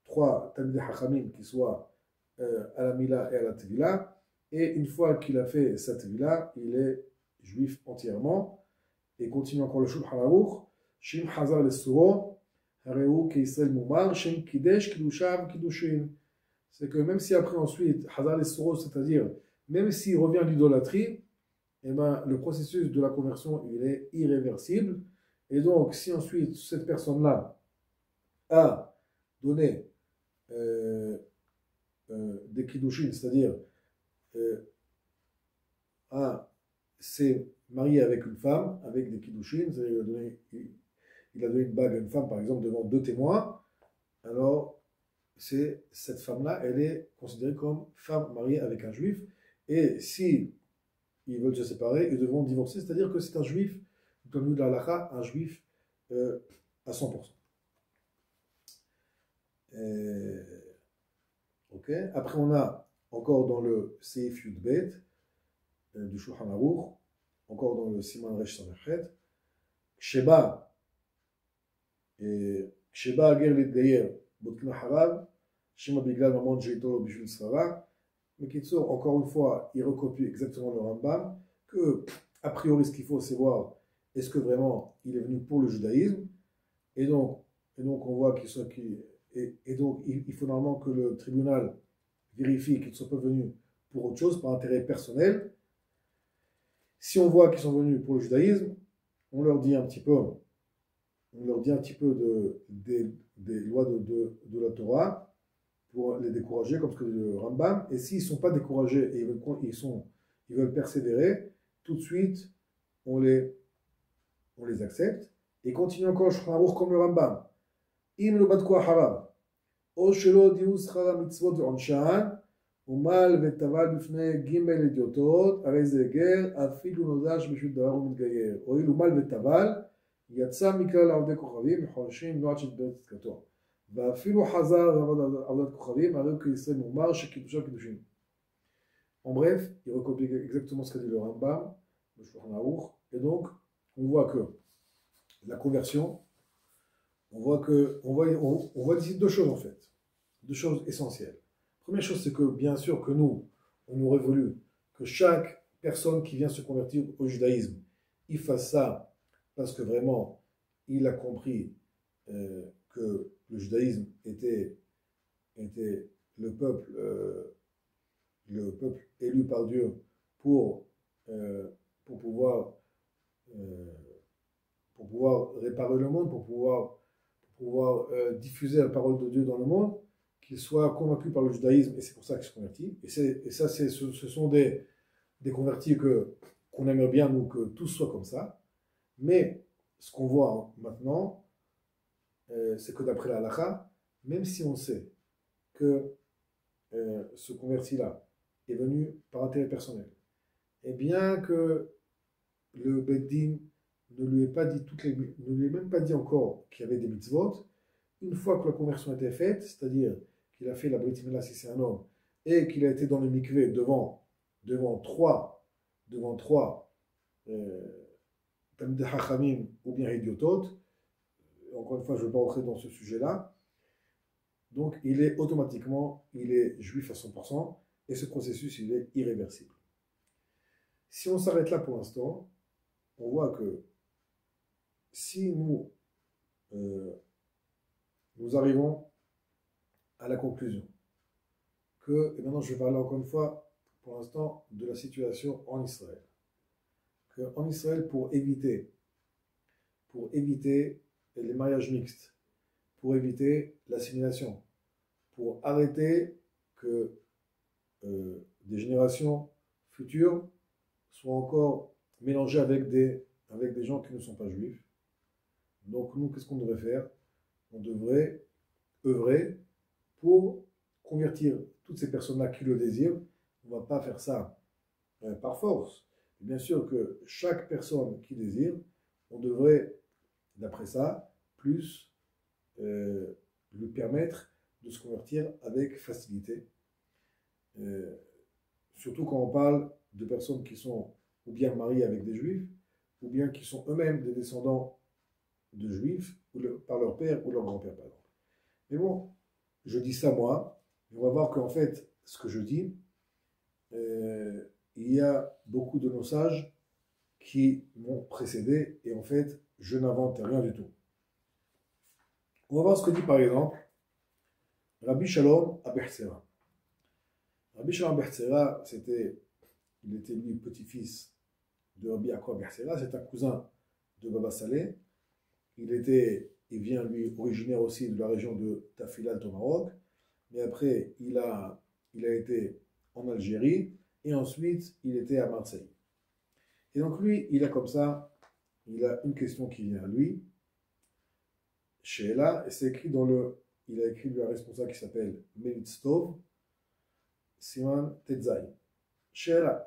A: trois Talmidei Hachamim qui soient à la Mila et à la Tvila, et une fois qu'il a fait sa Tvila, il est juif entièrement, et continue encore le Shulchan Aruch, Shim Hazar Lesuro, הרי הוא כישראל מומר, שם קידש קידושיו קידושין. c'est que même si après ensuite, Hazar les Soros, c'est-à-dire même s'il revient à l'idolâtrie, eh ben, le processus de la conversion, il est irréversible. Et donc, si ensuite cette personne-là a donné des kiddushin, c'est-à-dire s'est marié avec une femme, avec des kiddushin, c'est-à-dire il a donné une bague à une femme, par exemple, devant 2 témoins, alors cette femme-là, elle est considérée comme femme mariée avec un juif. Et si ils veulent se séparer, ils devront divorcer, c'est-à-dire que c'est un juif, comme nous de la halakha, un juif à 100%. Ok. Après, on a encore dans le Seif Yudbet du Shulchan Aruch, encore dans le Siman Resh Samechet, Sheba Ager Lidgayer Botkna Harav, Shema Biglal Mamon Jeito Bishul Srava. Mais Kitsur, encore une fois, il recopie exactement le Rambam, que, a priori, ce qu'il faut, c'est voir est-ce que vraiment il est venu pour le judaïsme, et donc on voit qu'il soit. Et donc, il faut normalement que le tribunal vérifie qu'ils ne sont pas venus pour autre chose, par intérêt personnel. Si on voit qu'ils sont venus pour le judaïsme, on leur dit un petit peu des lois de la Torah pour les décourager, comme ce que dit le Rambam. Et s'ils ne sont pas découragés et ils veulent persévérer, tout de suite, on les accepte. Et continue encore, je crois, comme le Rambam. Im lo badku haram. או שלא הודיעו שכר המצוות ועונשן, ומל וטבל בפני ג' אדיוטות, הרי זה גר, אפילו נודע שבשביל דבר הוא מתגייר. הואיל ומל וטבל, יצא מכלל עבודי כוכבים, מחודשים נועד שתבר צדקתו. ואפילו חזר עבודת כוכבים, הרי הוא כישראל מומר שקידושו קידושים. En bref, il recopie exactement ce qu'a dit le Rambam, le Shulchan Aruch, et donc, on voit que la conversion, on voit ici 2 choses en fait. 2 choses essentielles. Première chose, c'est que bien sûr que nous, on aurait voulu que chaque personne qui vient se convertir au judaïsme, il fasse ça parce que vraiment, il a compris que le judaïsme était le peuple élu par Dieu pour pouvoir réparer le monde, pour pouvoir diffuser la parole de Dieu dans le monde, qu'il soit convaincu par le judaïsme, et c'est pour ça qu'il se convertit. Et ça, ce sont des convertis qu'on aimerait bien, nous, que tous soient comme ça. Mais ce qu'on voit maintenant, c'est que d'après la halakha, même si on sait que ce converti-là est venu par intérêt personnel, et bien que le Beddin ne lui ait même pas dit encore qu'il y avait des mitzvot, une fois que la conversion était faite, c'est-à-dire qu'il a fait la Brit Mila si c'est un homme, et qu'il a été dans le mikvé devant trois Talmidei Chachamim ou bien Idiotot, encore une fois, je ne vais pas rentrer dans ce sujet-là, donc il est juif à 100%, et ce processus, il est irréversible. Si on s'arrête là pour l'instant, on voit que si nous arrivons à la conclusion que, et maintenant je vais parler encore une fois pour l'instant de la situation en Israël, qu'en Israël pour éviter les mariages mixtes, pour éviter l'assimilation, pour arrêter que des générations futures soient encore mélangées avec des gens qui ne sont pas juifs. Donc nous, qu'est-ce qu'on devrait faire? On devrait œuvrer pour convertir toutes ces personnes-là qui le désirent. On ne va pas faire ça par force. Bien sûr que chaque personne qui désire, on devrait, d'après ça, plus lui permettre de se convertir avec facilité. Surtout quand on parle de personnes qui sont ou bien mariées avec des juifs, ou bien qui sont eux-mêmes des descendants de juifs, par leur père ou leur grand-père, par exemple. Mais bon, je dis ça moi, mais on va voir qu'en fait, ce que je dis, il y a beaucoup de nos sages qui m'ont précédé, et en fait, je n'invente rien du tout. On va voir ce que dit par exemple Rabbi Shalom à Bersera. Rabbi Shimon ben Hetzera, il était lui petit-fils de Rabbi Yaakov ben Hetzera, c'est un cousin de Baba Saleh. Il vient lui originaire aussi de la région de Tafilalt au Maroc, mais après il a été en Algérie et ensuite il était à Marseille. Et donc lui, il a une question qui vient à lui, Sheela, et c'est écrit il a écrit lui un responsable qui s'appelle Melitstov, Siman Tetzai. Sheela.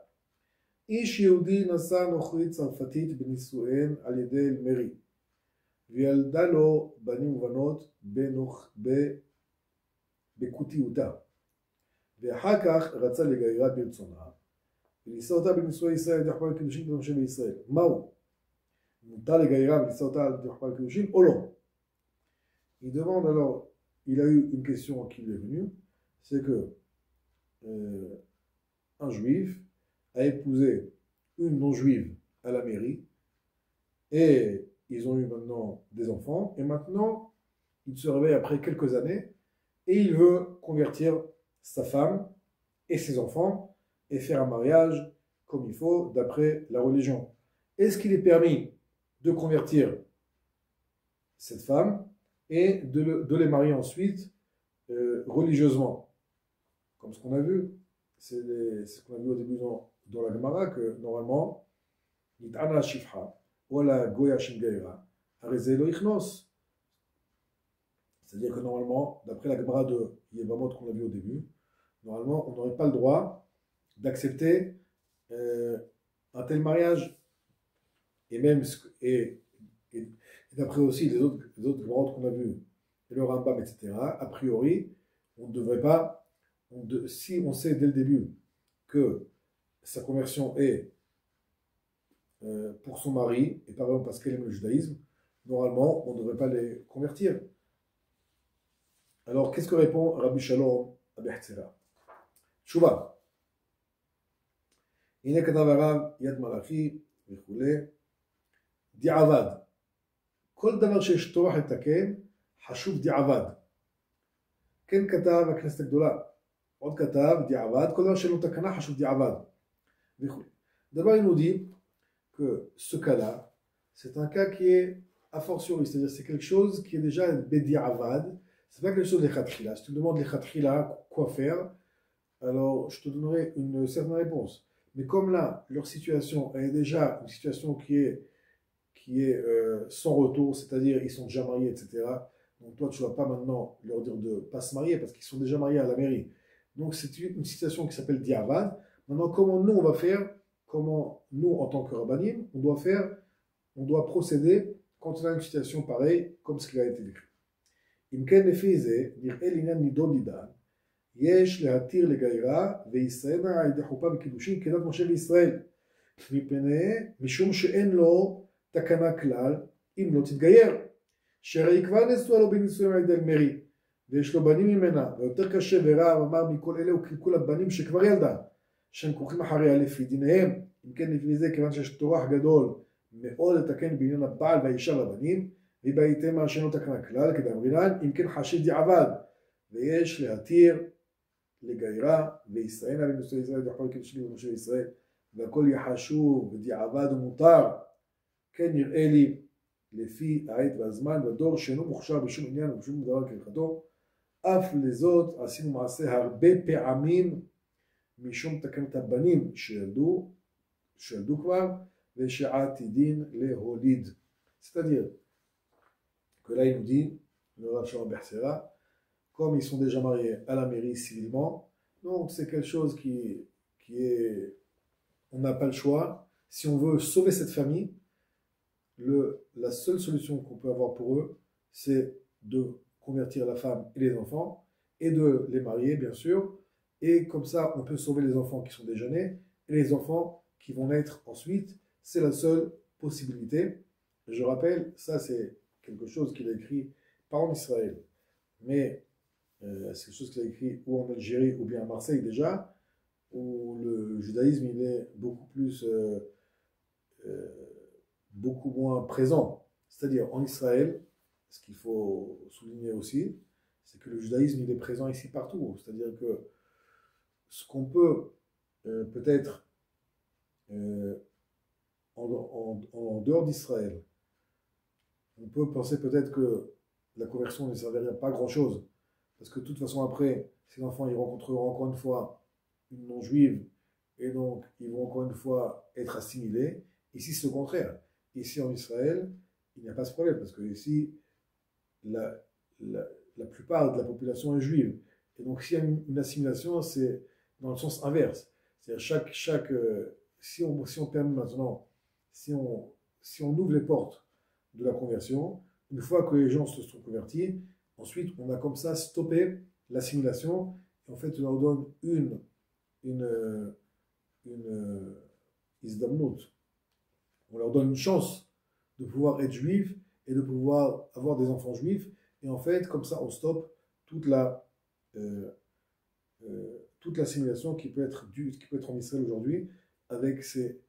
A: איש יהודי נשא נוכרית צרפתית בנישואין על ידי אלמרי, וילדה לו בנים ובנות בכותיותה, ואחר כך רצה לגיירה ברצונה, ונישא אותה בנישואי ישראל על ידי חופה וקידושין כמו משה בישראל. מהו? מותר לגיירה ונישא אותה על ידי חופה וקידושין או לא? Il demande alors, il a eu une question qui lui est venue, c'est que un juif a épousé une non-juive à la mairie, et ils ont eu maintenant des enfants, et maintenant, il se réveille après quelques années, et il veut convertir sa femme et ses enfants, et faire un mariage comme il faut, d'après la religion. Est-ce qu'il est permis de convertir cette femme, et de les marier ensuite religieusement? Comme ce qu'on a vu, c'est ce qu'on a vu au début dans la Gemara, que normalement, Nit'ana Shifha, ou la Goya Shingaira, Arezelo Ichnos. C'est-à-dire que normalement, d'après la Gemara de Yevamot qu'on a vu au début, normalement, on n'aurait pas le droit d'accepter un tel mariage. Et même, et d'après aussi les autres Gemarot qu'on a vu, et le Rambam, etc., a priori, on ne devrait pas, si on sait dès le début que sa conversion est pour son mari, et par exemple parce qu'elle aime le judaïsme, normalement, on ne devrait pas les convertir. Alors, qu'est-ce que répond Rabbi Shalom à Be'Hetzera? Tchouva. הנה כתב הרב יד מלאכי וכולי, דיעבד. כל דבר שיש טורח לתקן, חשוב דיעבד. כן כתב הכנסת הגדולה. עוד כתב דיעבד, כל דבר שאין לו תקנה, חשוב דיעבד. וכולי. D'abord, il nous dit que ce cas-là, c'est un cas qui est a fortiori, c'est-à-dire c'est quelque chose qui est déjà bedi'avad, c'est pas quelque chose de khatkhila. Si tu me demandes les khatkhila, quoi faire, alors je te donnerai une certaine réponse. Mais comme là, leur situation est déjà une situation qui est sans retour, c'est-à-dire ils sont déjà mariés, etc. Donc toi, tu ne vas pas maintenant leur dire de ne pas se marier parce qu'ils sont déjà mariés à la mairie. Donc c'est une situation qui s'appelle diavad. Maintenant, comment nous on va faire, comment nous en tant que rabbanim, on doit procéder quand on a une situation pareille comme ce qui a été décrit. אם כן לפי זה, נראה לעניין נידון נידן, יש להתיר לגיירה ויסיימה על ידי חופה וקידושין כדת משה וישראל, משום שאין לו תקנה כלל אם לא תתגייר, שהרי היא כבר נשואה לו בנישואים על ידי אלמרי, ויש לו בנים ממנה, ויותר קשה ורע אמר מכל אלה הוא קלקול הבנים שכבר ילדה, שהם כרוכים אחריה לפי דיניהם. אם כן לפי זה, כיוון שיש טורח גדול מאוד לתקן בעניין הבעל והאישה והבנים, ובהתאם מה שאינו תקנה כלל, כדאמרינן, אם כן חשיב דיעבד, ויש להתיר לגיירה, וישראינה בנישואי ישראל ויכול קידושין במשה ישראל, והכל יחשוב ודיעבד ומותר. כן נראה לי לפי העת והזמן והדור שאינו מוכשר בשום עניין ובשום דבר כהלכתו, אף לזאת עשינו מעשה הרבה פעמים משום תקנת הבנים שילדו כבר, ושעתידין להוליד. C'est-à-dire que là il nous dit, le Rav Shimon ben Hetzera, comme ils sont déjà mariés à la mairie civilement, donc c'est quelque chose qui est, on n'a pas le choix. Si on veut sauver cette famille, la seule solution qu'on peut avoir pour eux, c'est de convertir la femme et les enfants, et de les marier bien sûr, et comme ça on peut sauver les enfants qui sont déjà nés, et les enfants qui vont naître ensuite, c'est la seule possibilité. Je rappelle, ça c'est quelque chose qu'il a écrit, pas en Israël, mais c'est quelque chose qu'il a écrit ou en Algérie ou bien à Marseille déjà, où le judaïsme il est beaucoup moins présent. C'est-à-dire en Israël, ce qu'il faut souligner aussi, c'est que le judaïsme il est présent ici partout. C'est-à-dire que ce qu'on peut peut-être en dehors d'Israël, on peut penser peut-être que la conversion ne servirait pas à grand-chose, parce que de toute façon après, ces enfants ils rencontreront encore une fois une non-juive, et donc ils vont encore une fois être assimilés. Ici c'est le contraire. Ici en Israël, il n'y a pas ce problème, parce que ici, la, la, la plupart de la population est juive. Et donc s'il y a une assimilation, c'est dans le sens inverse. C'est-à-dire si on permet maintenant, si on ouvre les portes de la conversion, une fois que les gens se sont convertis, ensuite on a comme ça stoppé l'assimilation, et en fait on leur donne une isdamnout. On leur donne une chance de pouvoir être juifs et de pouvoir avoir des enfants juifs, et en fait comme ça on stoppe euh, toute l'assimilation qui peut être en Israël aujourd'hui, avec ces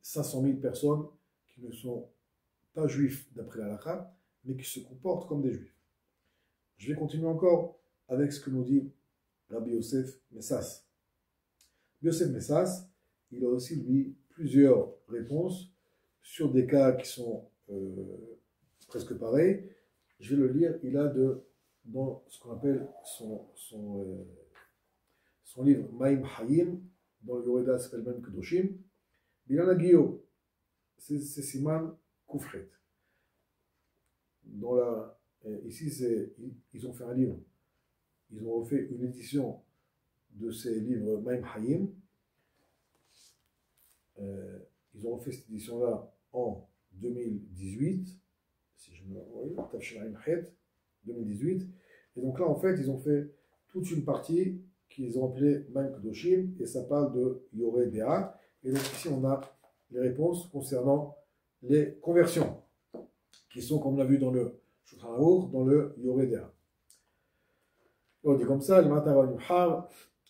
A: 500 000 personnes qui ne sont pas juifs d'après la halakha, mais qui se comportent comme des juifs. Je vais continuer encore avec ce que nous dit Rabbi Yosef Messas. Yosef Messas, il a aussi, lui, plusieurs réponses sur des cas qui sont presque pareils. Je vais le lire. Il a dans ce qu'on appelle son livre Maïm Hayim, dans le Yoréda s'appelle même Kedoshim. Bilan Agio, c'est Siman Koufret. Ici, ils ont fait un livre. Ils ont refait une édition de ces livres Maïm Hayim. Ils ont refait cette édition-là en 2018, si je me rappelle, Tafshiraim Het, 2018. Et donc là, en fait, ils ont fait toute une partie qu'ils ont appelée Maïm Kedoshim, et ça parle de Yoré Dea. Et donc ici, on a les réponses concernant les conversions, qui sont, comme on l'a vu dans le Shulchan Aruch, dans le Yoré Dea. On dit comme ça, le matin va Yuhar,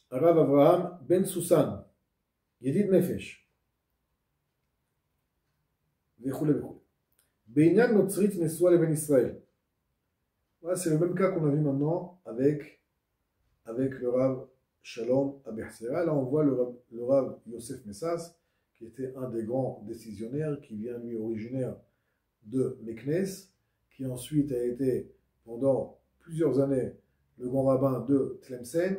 A: Rav Avraham Ben Susan, Yedid Nefesh. Beinyan Notzrit Nesua Leven Israël. Voilà, c'est le même cas qu'on a vu maintenant avec le Rav Shalom Abercera. Là, on voit le Rav Yosef Messas, qui était un des grands décisionnaires, qui vient lui originaire de Meknes, qui ensuite a été pendant plusieurs années le grand rabbin de Tlemcen.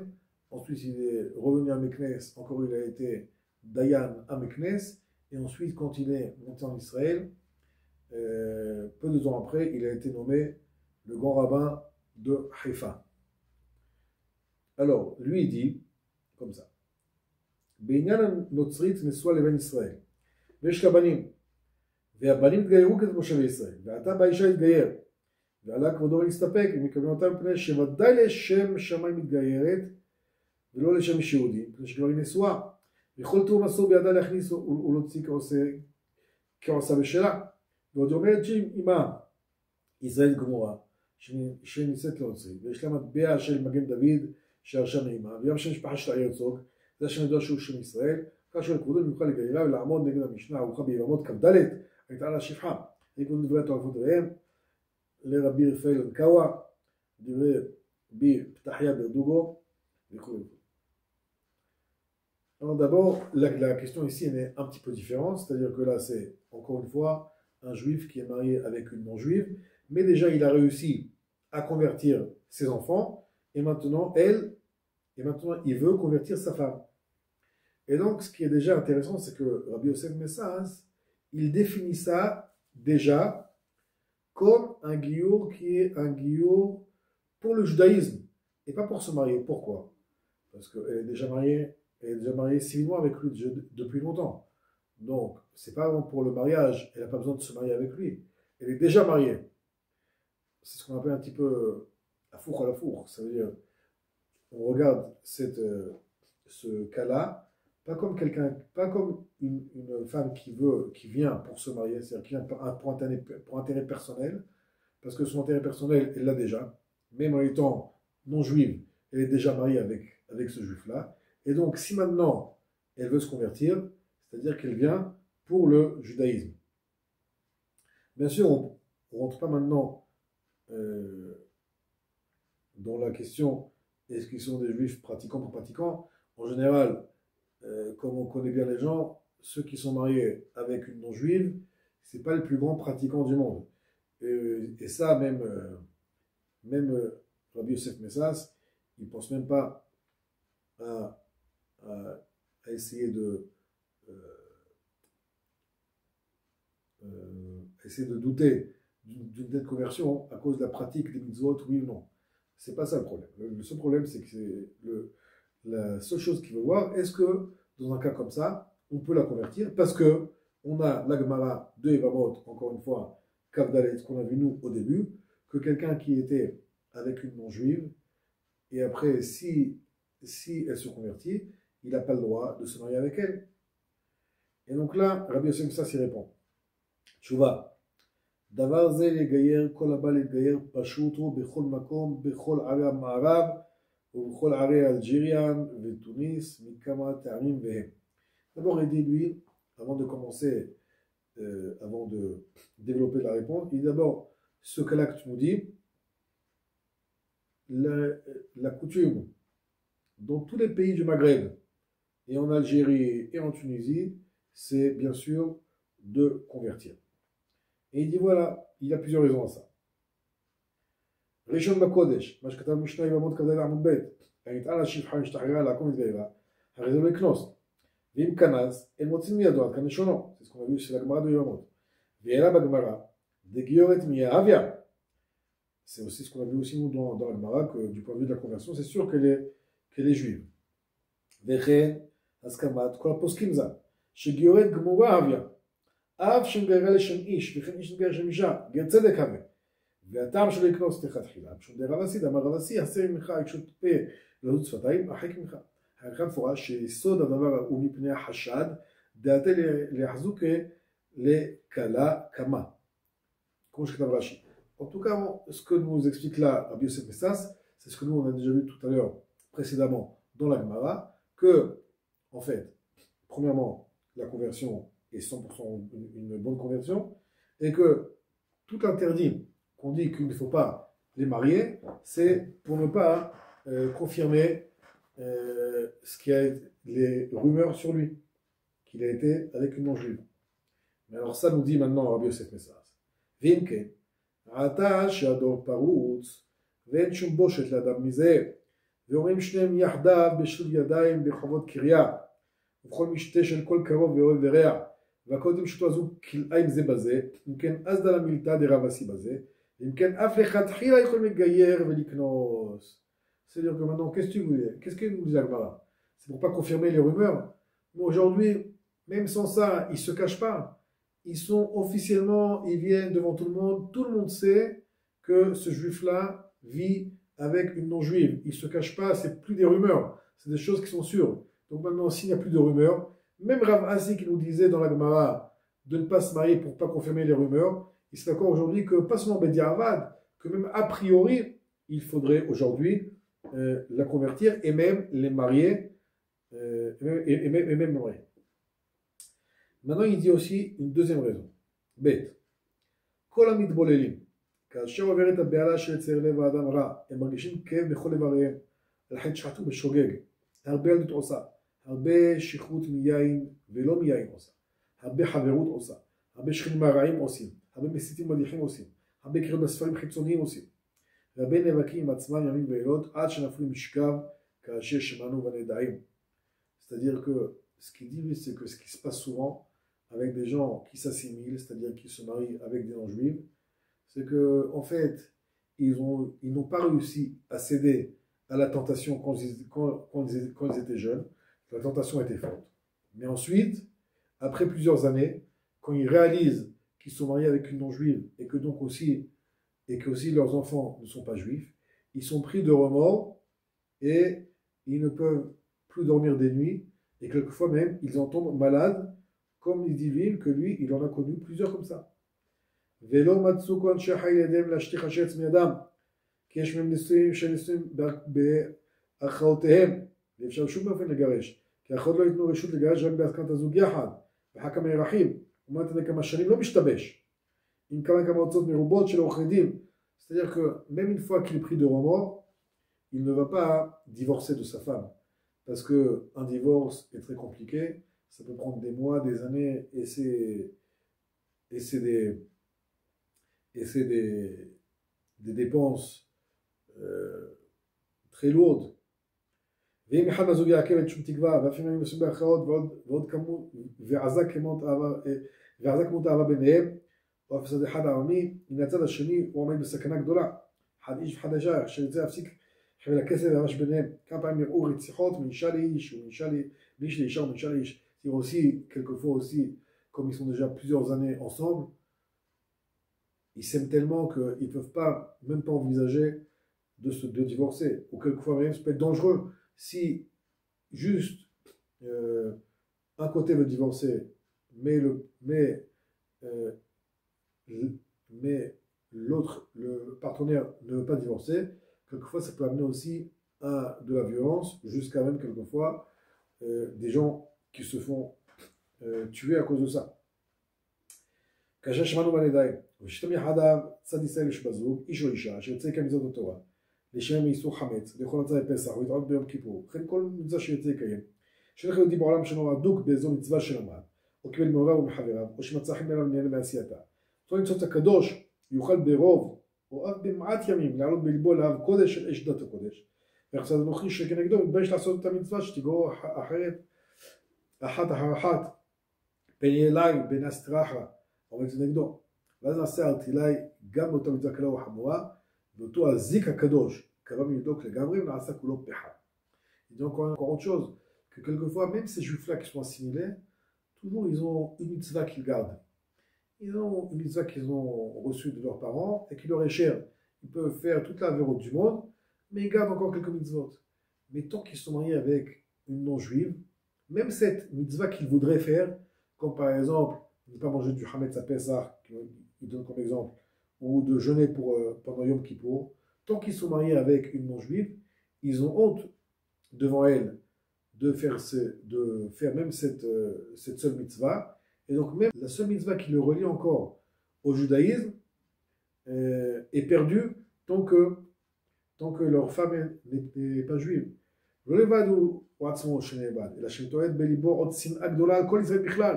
A: Ensuite, il est revenu à Meknes, encore il a été Dayan à Meknes. Et ensuite, quand il est monté en Israël, peu de temps après, il a été nommé le grand rabbin de Haïfa. Alors, lui, il dit, comme ça, Beinyan Notzrit Nesua Leven Israël. ויש לה בנים, והבנים התגיירו כדי משה וישראל, ועתה באישה התגייר, ועלה כבודו להסתפק, ומקבלים אותם מפני שוודאי לשם שמיים מתגיירת, ולא לשם איש יהודי, מפני שכבר היא נשואה. וכל תיאום אסור בידה להכניס ולהוציא כעושה בשלה. ועוד אומרת שהיא אימה, ישראל גמורה, שנישאת לנוצרית, ויש לה מטבע של מגן דוד, שהרשה מאימה, וגם שם משפחה של הרצוג, זה השם ידוע שהוא שם ישראל, כאשר כבודו יוכל לגיירה ולעמוד נגד המשנה הארוכה ביבמות כ"ד, הייתה לה שפחה. בעקבות דברי התורה ודבריהם, לרבי רפאל אנקאווה, דברי בי פתחיה ברדוגו, וכו'. Alors d'abord, la question ici elle est un petit peu différente, c'est-à-dire que là c'est encore une fois un juif qui est marié avec une non-juive, mais déjà il a réussi à convertir ses enfants, et maintenant il veut convertir sa femme. Et donc ce qui est déjà intéressant, c'est que Rabbi Yosef Messas, il définit ça déjà comme un guiour qui est un guiour pour le judaïsme, et pas pour se marier. Pourquoi? Parce qu'elle est déjà mariée civilement avec lui depuis longtemps. Donc, c'est pas pour le mariage, elle n'a pas besoin de se marier avec lui. Elle est déjà mariée. C'est ce qu'on appelle un petit peu la four à la four. Ça veut dire, on regarde ce cas-là, pas comme une femme qui vient pour se marier, c'est-à-dire qui vient pour intérêt personnel, parce que son intérêt personnel, elle l'a déjà, même en étant non-juive, elle est déjà mariée avec ce juif-là. Et donc, si maintenant elle veut se convertir, c'est-à-dire qu'elle vient pour le judaïsme. Bien sûr, on ne rentre pas maintenant dans la question est-ce qu'ils sont des juifs pratiquants pour pratiquants. en général, comme on connaît bien les gens, ceux qui sont mariés avec une non-juive, c'est pas le plus grand pratiquant du monde. Et ça, même Rabbi Yosef Messas, il pense même pas à, à essayer essayer de douter d'une telle conversion à cause de la pratique des mitzvot, oui ou non. C'est pas ça le problème. Le seul problème, c'est que la seule chose qu'il veut voir, est-ce que dans un cas comme ça, on peut la convertir, parce que on a la Gemara de Evamot, encore une fois, Kavdalet, qu'on a vu nous au début, que quelqu'un qui était avec une non-juive, et après, si elle se convertit, il n'a pas le droit de se marier avec elle. Et donc là, Rabbi Yosef ça s'y répond. Tchouva. דבר זה לגייר, כל הבא להתגייר פשוט הוא בכל מקום, בכל ערי המערב ובכל ערי אלג'יריאן ותוניס, מכמה טעמים והם. D'abord, il dit lui, avant de commencer, avant de développer la réponse, il dit d'abord, ce que là que tu nous dis, la coutume dans tous les pays du Maghreb, et en Algérie et en Tunisie, c'est bien sûr de convertir. Et il dit voilà, il y a plusieurs raisons à ça. ראשון בקודש, מה שכתב משנה יבמות כזה לעמוד ב', הנטען השפחה משתחררה לעקום את גאירה, הרי זה לא יקנוס. ואם כנס, הם מוצאים מידו עד כאן לשונו. זה ce qu'on a vu chez הגמרא ביבמות. ואלה בגמרא, דגיורת מיהביה. C'est aussi ce qu'on a vu aussi nous dans la Gemara, que du point de vue de la conversion, c'est sûr qu'elle est juive. וכן, הסכמת כל הפוסקים זה, שגיורת גמורה הביה. אף שמגיירה לשם איש, וכן איש מגייר לשם אישה, גר צדק הווה. והטעם שלא יקנוס לכתחילה, משום דרב אסי, דאמר רב אסי, הסר ממך עיקשות פה לזות שפתיים, הרחק ממך. הערכה מפורש שיסוד הדבר הוא מפני החשד, דעתה להחזוק לקלה כמה. כמו שכתב רש"י. En tout cas, ce que nous explique là Rabbi Yosef Messas, c'est ce que nous on a déjà vu tout à l'heure précédemment dans la Gemara, que, en fait, premièrement, la conversion est 100% une bonne conversion, et que tout interdit qu'on dit qu'il ne faut pas les marier, c'est pour ne pas confirmer ce qui a les rumeurs sur lui, qu'il a été avec une non-juive. Mais alors ça nous dit maintenant Rabbi Yosef Messas. Vimke, עתה שהדור פרוץ ואין שום בושת לאדם מזה ואומרים שניהם יחדיו בשל ידיים ברחובות קריה ובכל משתה של כל קרוב ואוהב ורע והכל דמשתו הזו כלאיים זה בזה אם כן אז דלה מילתא דרב אסי בזה אם כן אף לכתחילה יכולים לגייר ולקנוס. C'est-à-dire que maintenant qu'est-ce que nous dit Agmara? C'est pour pas confirmer les rumeurs, mais aujourd'hui même sans ça ils se cachent pas. Ils sont officiellement, ils viennent devant tout le monde sait que ce juif-là vit avec une non-juive. Il ne se cache pas, c'est plus des rumeurs, c'est des choses qui sont sûres. Donc maintenant, s'il n'y a plus de rumeurs, même Rav Asi qui nous disait dans la Gemara de ne pas se marier pour ne pas confirmer les rumeurs, il s'est d'accord aujourd'hui que pas seulement Bediavad, que même a priori, il faudrait aujourd'hui la convertir et même les marier, et même marier. Maintenant, il dit aussi une deuxième raison. ב' כל המתבוללים, כאשר עוברת הבעלה של יצר לב האדם רע, הם מרגישים כאב בכל איבריהם, לכן שחטו בשוגג, הרבה ילדות עושה, הרבה שכרות מיין ולא מיין עושה, הרבה חברות עושה, הרבה שכנים הרעים עושים, הרבה מסיתים מדיחים עושים, הרבה קריאות בספרים חיצוניים עושים, והרבה נאבקים עם עצמם ימים ולילות עד שנפלו משכב כאשר שמענו ונדעים. C'est-à-dire que ce qu'il dit, c'est que ce qui se passe souvent avec des gens qui s'assimilent, c'est-à-dire qui se marient avec des non-juifs, c'est que en fait, ils n'ont pas réussi à céder à la tentation quand ils étaient jeunes. La tentation était forte. Mais ensuite, après plusieurs années, quand ils réalisent qu'ils sont mariés avec une non-juive et que aussi leurs enfants ne sont pas juifs, ils sont pris de remords et ils ne peuvent plus dormir des nuits et quelquefois même ils en tombent malades. Comme il dit lui, que lui, il en a connu plusieurs comme ça. ולא מצאו כל אנשי חיל ידיהם להשליך השץ מידם, כי יש מהם נישואים שנישואים באחאותיהם, ואפשר בשום באופן לגרש, כי האחאות לא ייתנו רשות לגרש רק בהסכמת הזוג יחד, ואחר כמה ירחים, ומעט עד כמה שנים לא משתבש, עם כמה הוצאות מרובות של עורכי דין. C'est-à-dire que même une fois qu'il est pris de remords, il ne va pas divorcer de sa femme. parce qu'un divorce est très compliqué, ça peut prendre des mois, des années, et c'est des, des dépenses très lourdes. ואם אחד מהזוג יעכב את שום תקווה, ואפילו היו מסוג באחרות, ועוד כמות, ועזה כמות אהבה ביניהם, או אף צד אחד העממי, מן הצד השני הוא עומד בסכנה גדולה. אחד איש ואחד אישה, שירצה להפסיק חבל הכסף והרש ביניהם. כמה פעמים יראו רציחות מאישה לאיש, מאיש לאישה או מאישה לאיש. C'est aussi, quelquefois aussi, comme ils sont déjà plusieurs années ensemble, ils s'aiment tellement qu'ils ne peuvent pas, même pas envisager de divorcer. Ou quelquefois même, ça peut être dangereux. Si juste un côté veut divorcer, mais l'autre, le partenaire ne veut pas divorcer, quelquefois ça peut amener aussi à de la violence, jusqu'à même quelquefois des gens qui se font tuer à cause de ça. כאשר שמענו בנדיים, ושתם יחדיו צד ישראל יש בזוג, איש או אישה, שיוצא כמצוות התורה, לשם מאיסור חמץ, לאכול מצה בפסח ולהתעלות ביום כיפור, וכן כל מצווה שיוצא יקיים, שלך יהודי בעולם שאינו הדוק באיזו מצווה שלמד, או קיבל מהוריו ומחבריו, או שמצא חן בעיניו ונהנה מעשייתה. אותו ניצוץ הקדוש יוכל ברוב, או אף במעט ימים, לעלות בלבו לאהב קודש של אש דת הקודש. ויחצה אנוכי שכנגדו מתבייש לעשות את המצווה שתגרור אחרת, אחת אחר אחת, פן אליי, בן אסטרחה, עומד נגדו. ואז נעשה ארטילאי גם באותה מצווה קלה וחמורה, ואותו הזיק הקדוש קרא מידוק לגמרי ונעשה כולו פחד. Il dit encore autre chose, que quelquefois, même ces juifs-là qui sont assimilés, toujours ils ont une mitzvah qu'ils gardent. Ils ont une mitzvah qu'ils ont reçue de leurs parents et qui leur est chère. Ils peuvent faire toute la véroute du monde, mais ils gardent encore quelques mitzvot. Mais tant qu'ils sont mariés avec une non-juive, même cette mitzvah qu'ils voudraient faire, comme par exemple ne pas manger du Hametz à Pessah, il donne comme exemple, ou de jeûner pendant Yom Kippour, tant qu'ils sont mariés avec une non-juive, ils ont honte devant elle de faire même cette seule mitzvah. Et donc même la seule mitzvah qui le relie encore au judaïsme est perdue tant que leur femme n'est pas juive. לא לבד הוא עצמו שנאבד, אלא שמתועד בליבו עוד שנאה גדולה על כל ישראל בכלל.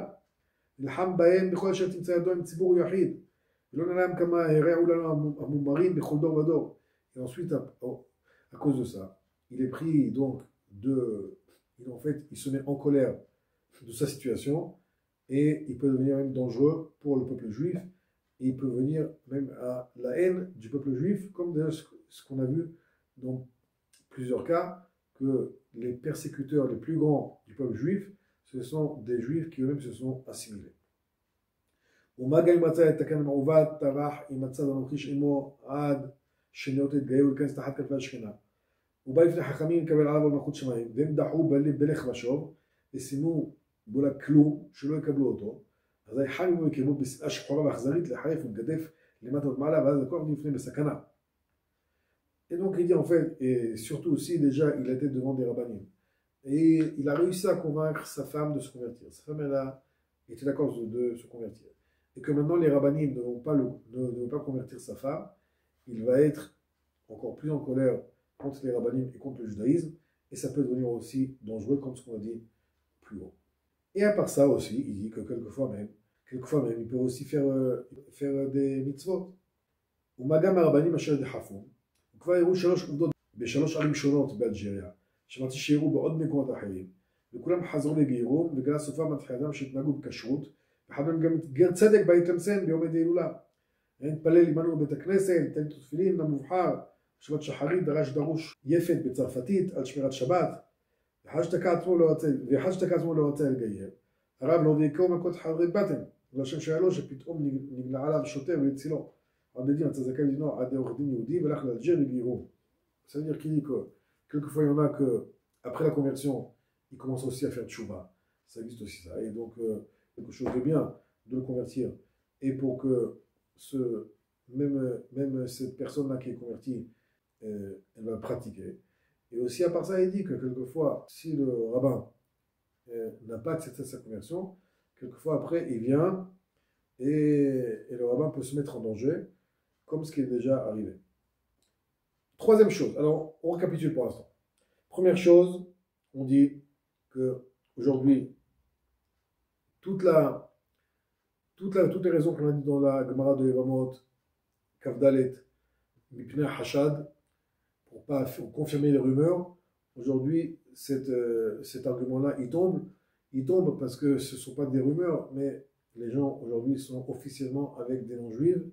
A: נלחם בהם בכל אשר תמצא ידו עם ציבור יחיד, ולא נעלם כמה הרעו לנו המומרים בכל דור ודור. Et ensuite, à cause de ça, il est pris donc en fait, il se met en colère de sa situation et il peut devenir même dangereux pour le peuple juif et il peut venir même à la haine du peuple juif, comme d'ailleurs ce qu'on a vu dans plusieurs cas, que les persécuteurs les plus grands du peuple juif, ce sont des juifs qui eux-mêmes se sont assimilés. ומה גם אם מצא את הכן מעוות, טרח עם הצד הנוכיש עמו עד שנאות התגאה ולכנס תחת כנפי השכינה. הוא בא לפני חכמים לקבל עליו על מלכות שמיים, והם דחו בלך ושוב, ושימו בו לה כלום שלא יקבלו אותו, אז היחד עמו יקרבו בשנאה שחורה ואכזרית לחרף ולגדף למטה ולמעלה, ואז הכל נפנה בסכנה. Et donc il dit en fait, et surtout aussi déjà il était devant des rabbinim, et il a réussi à convaincre sa femme de se convertir. Sa femme elle a été d'accord de se convertir. Et que maintenant les rabbinim ne vont pas convertir sa femme, il va être encore plus en colère contre les rabbinim et contre le judaïsme, et ça peut devenir aussi dangereux comme ce qu'on a dit plus haut. Et à part ça aussi, il dit que quelquefois même, il peut aussi faire des mitzvot. ומגם הרבנים אשר דחפו, וכבר הראו 3 עובדות ב3 ערים שונות באלג'יריה, שמעתי שיראו בעוד מקומות אחרים, וכולם חזרו לגירום, וגלה סופם עד חייהם שהתנהגו בכשרות, ואחד מהם גם גר צדק בהתלמסן ביום ההילולה. נתפלל עמנו בבית הכנסת, ניתן תפילין למובחר, שבת שחרית דרוש יפת בצרפתית על שמירת שבת, ואחד שתקע עצמו לא רצה לגייר. הרב לא ויקרו מכות חדרי בטן, ולשם שהיה לו שפתאום נגלה עליו שוטר והצילו. On a dit un tzazaka du Nord à des ordines yehudi, et là, l'Algérie, ils diront. Ça veut dire qu'il dit que quelquefois, il y en a que, après la conversion, ils commencent aussi à faire tchouba. Ça existe aussi ça. Et donc, quelque chose de bien de le convertir. Et pour que même cette personne-là qui est convertie, elle va pratiquer. Et aussi, à part ça, il dit que quelquefois, si le rabbin n'a pas accepté sa conversion, quelquefois après, il vient et le rabbin peut se mettre en danger, comme ce qui est déjà arrivé. Troisième chose, alors on récapitule pour l'instant. Première chose, on dit que aujourd'hui, toutes les raisons qu'on a dit dans la Gemara de Yevamot, Kavdalet, Mipnei Hashad, pour confirmer les rumeurs, aujourd'hui, cet argument-là, il tombe. Il tombe parce que ce ne sont pas des rumeurs, mais les gens aujourd'hui sont officiellement avec des non-juifs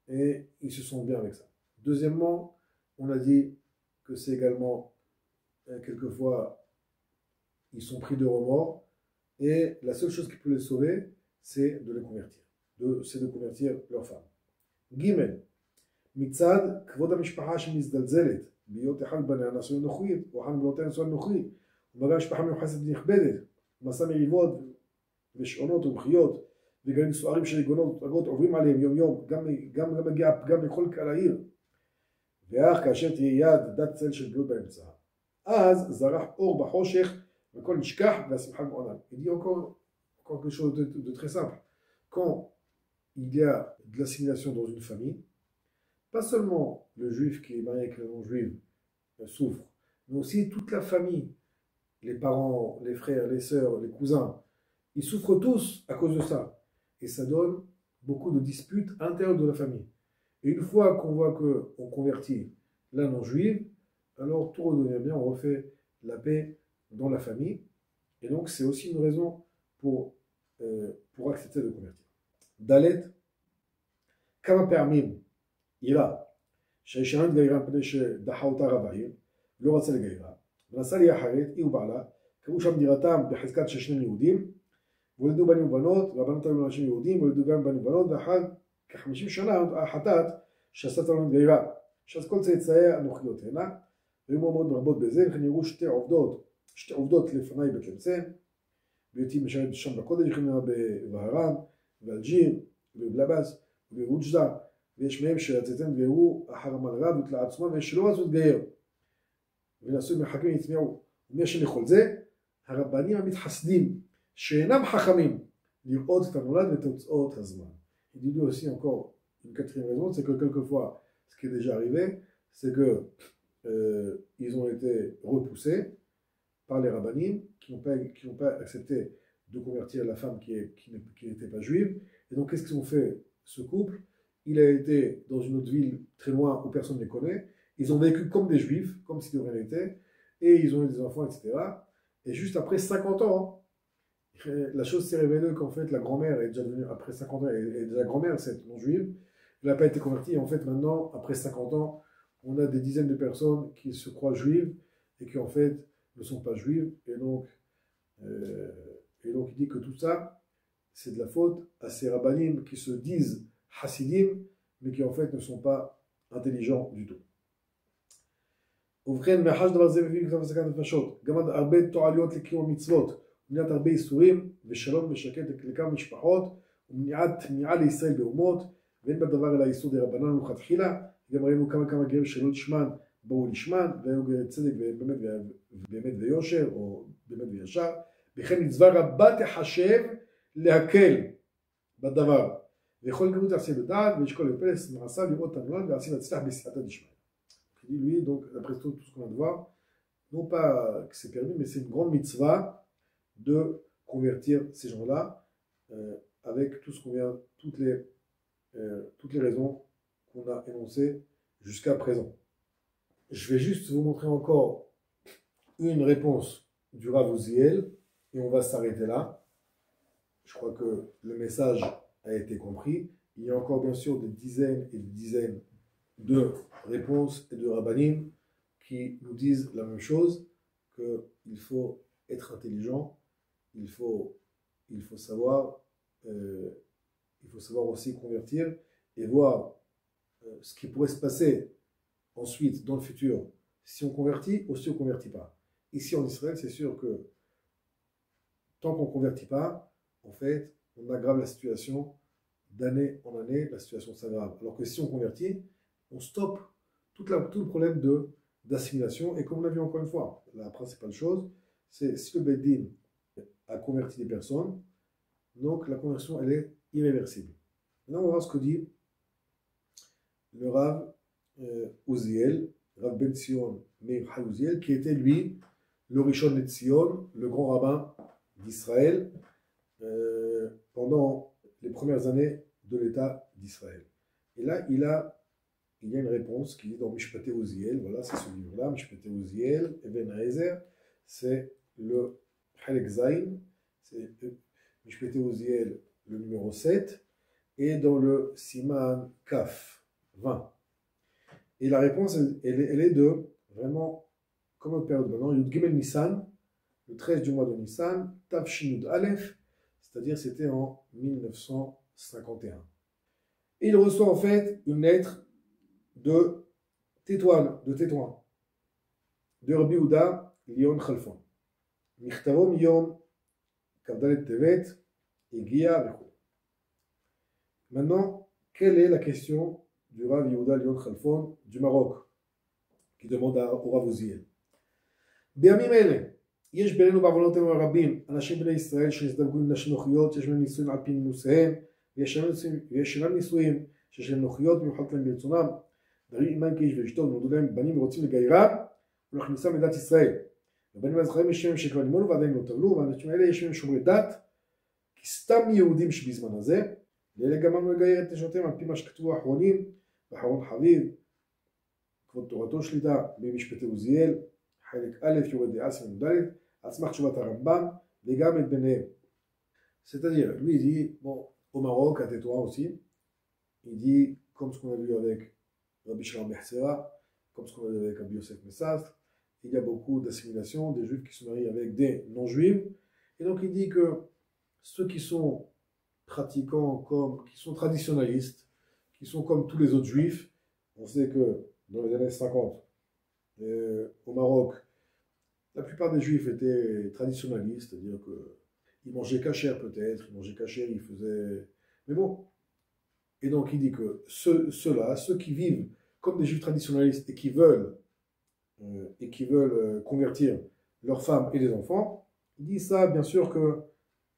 A: et ils se sentent bien avec ça. Deuxièmement, on a dit que c'est également, quelquefois, ils sont pris de remords et la seule chose qui peut les sauver, c'est de les convertir. C'est de convertir leurs femmes. Gimel. מצד כבוד המשפחה שמזדלזלת בהיות אחד מבניה נשוי נוכרית או אחד מבנותיה נשואה נוכרית ובגלל משפחה מיוחסת ונכבדת ומסע מריבות ושעונות ומחיות וגלים סוערים של יגונות עוברים עליהם יום יום גם מגיע הפגם לכל קהל העיר ואך כאשר תהיה יד דת צל של בריאות באמצע אז זרח אור בחושך וכל נשכח והשמחה מעונן. Il dit encore quelque chose de très simple. Quand il y a de l'assimilation dans une famille, pas seulement le juif qui est marié avec le non-juif souffre, mais aussi toute la famille, les parents, les frères, les sœurs, les cousins, ils souffrent tous à cause de ça. Et ça donne beaucoup de disputes intérieures de la famille. Et une fois qu'on voit qu'on convertit la non-juive, alors tout redevient bien, on refait la paix dans la famille. Et donc c'est aussi une raison pour accepter de convertir. Dalet, kama permim. עירה, שהאישה התגיירה מפני שדחה אותה רב העיר, לא רצה לגיירה, ונסע להיאחרת, היא ובעלה, קראו שם דירתם בחזקת של שני יהודים, וולדו בנים ובנות, והבנות היו לאנשים יהודים, וולדו גם בנים ובנות, ואחר כ-50 שנה החטאת שעשת לנו התגיירה, שאז כל צאצאיה הנוכריות הנה, והיו מאוד מרבות בזה, וכן יראו שתי עובדות לפניי בית למצן, בהיותי משרת שם בקודש, וכן בבהרן, באלג'יר, ובלבס, ובאוג'דה, ויש מהם שרציתם התגיירו אחר המלרב ותלעצמם ויש שלא רצו להתגייר ונעשו מחכים יצמיעו ומי השם לכל זה הרבנים המתחסדים שאינם חכמים לראות את הנולד ותוצאות הזמן. Il dit aussi encore une quatrième raison, c'est que quelquefois ce qui est déjà arrivé c'est que ils ont été repoussés par les rabbanim qui n'ont pas accepté de convertir la femme qui n'était pas juive et donc qu'est-ce qu'ils ont fait ce couple? Il a été dans une autre ville très loin où personne ne les connaît. Ils ont vécu comme des juifs, comme si de rien n'était. Et ils ont eu des enfants, etc. Et juste après 50 ans, la chose s'est révélée qu'en fait la grand-mère est déjà devenue, après 50 ans, et la grand-mère, c'est non-juive. Elle n'a pas été convertie. Et en fait, maintenant, après 50 ans, on a des dizaines de personnes qui se croient juives et qui en fait ne sont pas juives. Et donc il dit que tout ça, c'est de la faute à ces rabbanim qui se disent Hasidim, mais qui en fait ne sont pas intelligents du tout. ובכן, מאחר שדבר זה מביא לכתב הסכנת נפשות, גם עד הרבה תועלויות לקיום המצוות, ומניעת הרבה איסורים, ושלום ושקט לכמה משפחות, ומניעת תמיעה לישראל באומות, ואין בדבר אלא איסור דרבנן מלכתחילה, גם ראינו כמה גרים שלא לשמן, באו לשמן, והיו גרי צדק באמת ויושר, או באמת וישר, וכן מצווה רבה תחשב להקל בדבר. ויכול גרות לעשי בדעת, וישקול בפלס מעשה לראות תנולד, ועשי להצליח בסייעתא דשמיא. Il dit lui, donc, d'après tout ce qu'on vient de voir, non pas que c'est permis, mais c'est une grande mitzvah de convertir ces gens-là avec tout ce qu'on vient, toutes les raisons qu'on a énoncées jusqu'à présent. Je vais juste vous montrer encore une réponse du Rav Uziel et on va s'arrêter là. Je crois que le message a été compris. Il y a encore bien sûr des dizaines et des dizaines de réponses et de rabbanim qui nous disent la même chose, qu'il faut être intelligent, il faut savoir aussi convertir et voir ce qui pourrait se passer ensuite dans le futur si on convertit ou si on ne convertit pas. Ici en Israël, c'est sûr que tant qu'on ne convertit pas, en fait, on aggrave la situation d'année en année, la situation s'aggrave. Alors que si on convertit, on stoppe tout le problème d'assimilation. Et comme on a vu encore une fois, la principale chose, c'est si le Beddin a converti des personnes, donc la conversion, elle est irréversible. Maintenant, on va voir ce que dit le Rav Uziel, Rav Ben Sion Meir HaUziel, qui était lui le Rishon LeZion, le grand rabbin d'Israël, pendant les premières années de l'État d'Israël. Et là, il y a une réponse qui est dans Mishpatei Uziel, voilà, c'est ce livre-là, Mishpatei Uziel, Eben Haezer, c'est le Halek Zayin, c'est Mishpatei Uziel, le numéro 7, et dans le Siman Kaf, 20. Et la réponse, elle est de, vraiment, comme une période maintenant, Yud Gimel Nissan, le 13 du mois de Nissan, Tav Shin Aleph, c'est-à-dire c'était en 1951. Et il reçoit en fait une lettre de Tétouan, de Rabbi Yehuda Lion Khalfon. Michtavo miyom Kavdalet Tevet, Egia Vechou. Maintenant, quelle est la question du Rav Yehuda Lion Khalfon du Maroc, qui demande au Rav Uziel? בימים אלה, יש בינינו בעוונותינו הרבים אנשים בני ישראל שנזדווגו עם נשים נוחיות שיש להם נישואים על פי נישוסיהם וישנם נישואים שיש להם נוחיות ומיוחדות להם ברצונם דרים עמם כאיש ואשתו ונולדו להם בנים ורוצים לגיירם ולהכניסם לדת ישראל. ובנים הזכרים יש להם שכבר נימולו ועדיין לא טבלו, והאנשים האלה יש להם שומרי דת כי סתם יהודים שבזמן הזה, לאלה גמרנו לגייר את נשותיהם על פי מה שכתבו האחרונים ואחרון חביב כבוד תורתו שליטה במשפטי עוזיאל חלק א' יורד דעה סימן ד' על סמך תשובת הרמב"ם וגם את ביניהם. C'est-à-dire, lui il dit, bon, au Maroc, à Tétouan aussi, il dit, comme ce qu'on a vu avec Rabbi Shalom Behzera, comme ce qu'on a vu avec Rabbi Yosef Messastre, il y a beaucoup d'assimilation, des juifs qui se marient avec des non-juifs, et donc il dit que ceux qui sont pratiquants, qui sont traditionnalistes, qui sont comme tous les autres juifs, on sait que dans les années 50, au Maroc, la plupart des juifs étaient traditionnalistes, c'est-à-dire qu'ils mangeaient cachère peut-être, ils mangeaient cachère, ils faisaient... Mais bon, et donc il dit que ceux-là, ceux qui vivent comme des juifs traditionnalistes et qui veulent convertir leurs femmes et les enfants, il dit ça, bien sûr que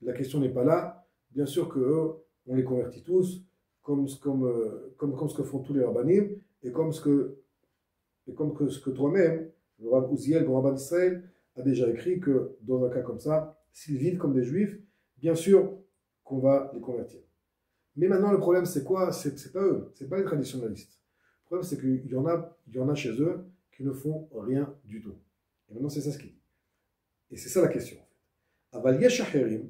A: la question n'est pas là, bien sûr qu'on les convertit tous, comme ce que font tous les rabbanim, et comme ce que toi-même, le Rav Uziel, le grand rabbin d'Israël, a déjà écrit que dans un cas comme ça, s'ils vivent comme des juifs, bien sûr qu'on va les convertir. Mais maintenant, le problème, c'est quoi? C'est pas eux, c'est pas les traditionnalistes. Le problème, c'est qu'il y en a chez eux qui ne font rien du tout. Et maintenant, c'est ça ce qu'il dit. Et c'est ça la question. אבל יש אחרים,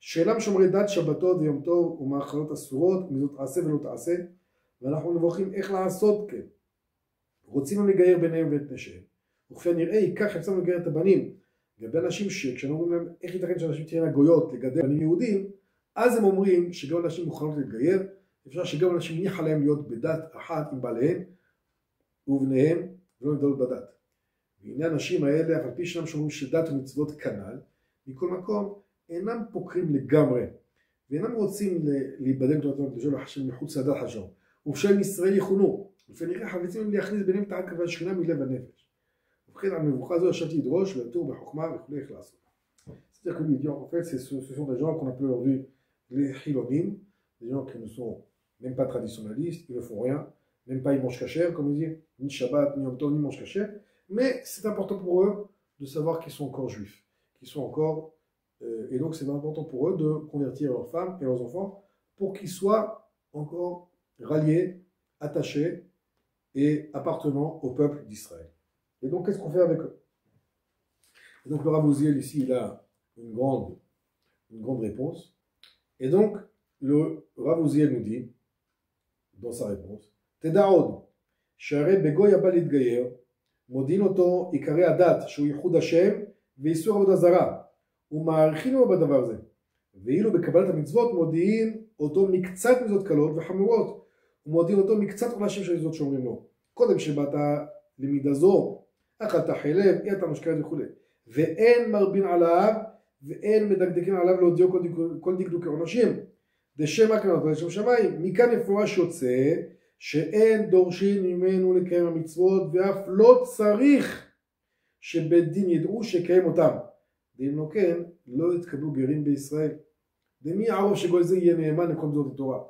A: שאינם שומרי דת שבתות ויום טוב ומאכלות אסורות, מזאת תעשה ולא תעשה, ואנחנו נבוכים איך לעשות כן. רוצים הם לגייר ביניהם ואת נשיהם. וכפי הנראה, ייקח יצאנו לגייר את הבנים. לגבי אנשים שכשאנו אומרים להם איך ייתכן שאנשים תהיינה גויות לגדל בנים יהודים, אז הם אומרים שגם אנשים מוכנות להתגייר, אפשר שגם אנשים ניחא להם להיות בדת אחת עם בעליהם ובניהם ולא נבדלות בדת. והנה האנשים האלה, אף על פי שאינם שומרים שדת ומצוות כנ"ל, מכל מקום אינם פוקרים לגמרי, ואינם רוצים להיבדל בתורתם הקדושה ולחשב מחוץ לדת השם, ובשם ישראל יכונו, לפי נראה חפצים הם להכניס ביניהם תחת כבוד השכינה מלב הנפש. ובכן על מבוכה זו ישבתי לדרוש ולתור בחוכמה וכו' איך לעשות. C'est-à-dire que lui dit, en fait, ce sont des gens qu'on appelle aujourd'hui les chilonim, des gens qui ne sont même pas traditionnalistes, ils ne font rien, même pas ils mangent cachère, comme on dit, ni Shabbat, ni Yom Tov, ni mangent cachère, mais c'est important pour eux de savoir qu'ils sont encore juifs, qu'ils sont encore, et donc c'est important pour eux de convertir leurs femmes et leurs enfants pour qu'ils soient encore ralliés, attachés et appartenant au peuple d'Israël. Et donc qu'est-ce qu'on fait avec eux? Et donc le Rav Uziel ici, il a une grande réponse. Et donc, le Rav Uziel nous dit, dans sa réponse, Teda'od, שהרי בגוי הבא להתגייר, מודיעין אותו עיקרי הדת, שהוא ייחוד השם ואיסור עבודה זרה, ומעריכינו בדבר זה. ואילו בקבלת המצוות מודיעין אותו מקצת מצוות קלות וחמורות, ומודיעין אותו מקצת עונשים של מצוות שאומרים לו. קודם שבאת למידה זו, אכלת חלב, אי אתה משקרת וכו'. ואין מרבין עליו, ואין מדקדקים עליו להודיעו כל דקדוקי עונשים. דשם הקנות לשם שמיים. מכאן מפורש יוצא שאין דורשים ממנו לקיים המצוות, ואף לא צריך שבית דין ידעו שקיים אותם. ואם לא כן, לא יתקבלו גרים בישראל. דמי הערוב שכל זה יהיה נאמן לכל מצוות התורה.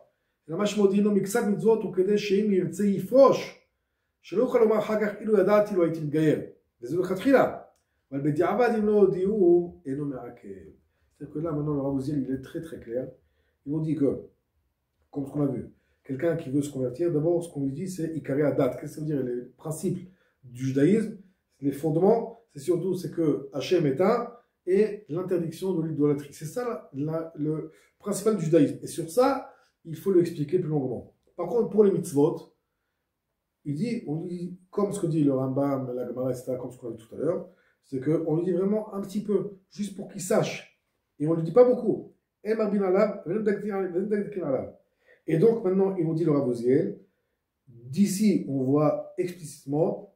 A: אלא מה שמודיעינו מקצת מצוות הוא כדי שאם ירצה יפרוש, שלא יוכל לומר אחר כך אילו ידעתי לא הייתי מתגייר. וזה לכתחילה. C'est-à-dire que là, maintenant, le Rav Uziel, il est très très clair. Ils nous dit que, comme ce qu'on a vu, quelqu'un qui veut se convertir, d'abord, ce qu'on lui dit, c'est Ikari Adat. Qu'est-ce que ça veut dire? Les principes du judaïsme, les fondements, c'est surtout c'est que Hachem est un et l'interdiction de l'idolâtrie. C'est ça le principal du judaïsme. Et sur ça, il faut l'expliquer plus longuement. Par contre, pour les mitzvot, on dit, comme ce que dit le Rambam, la Gemara, etc., comme ce qu'on a vu tout à l'heure, c'est qu'on lui dit vraiment un petit peu, juste pour qu'il sache. Et on ne lui dit pas beaucoup. Et donc maintenant, il nous dit le Rav Uziel, d'ici, on voit explicitement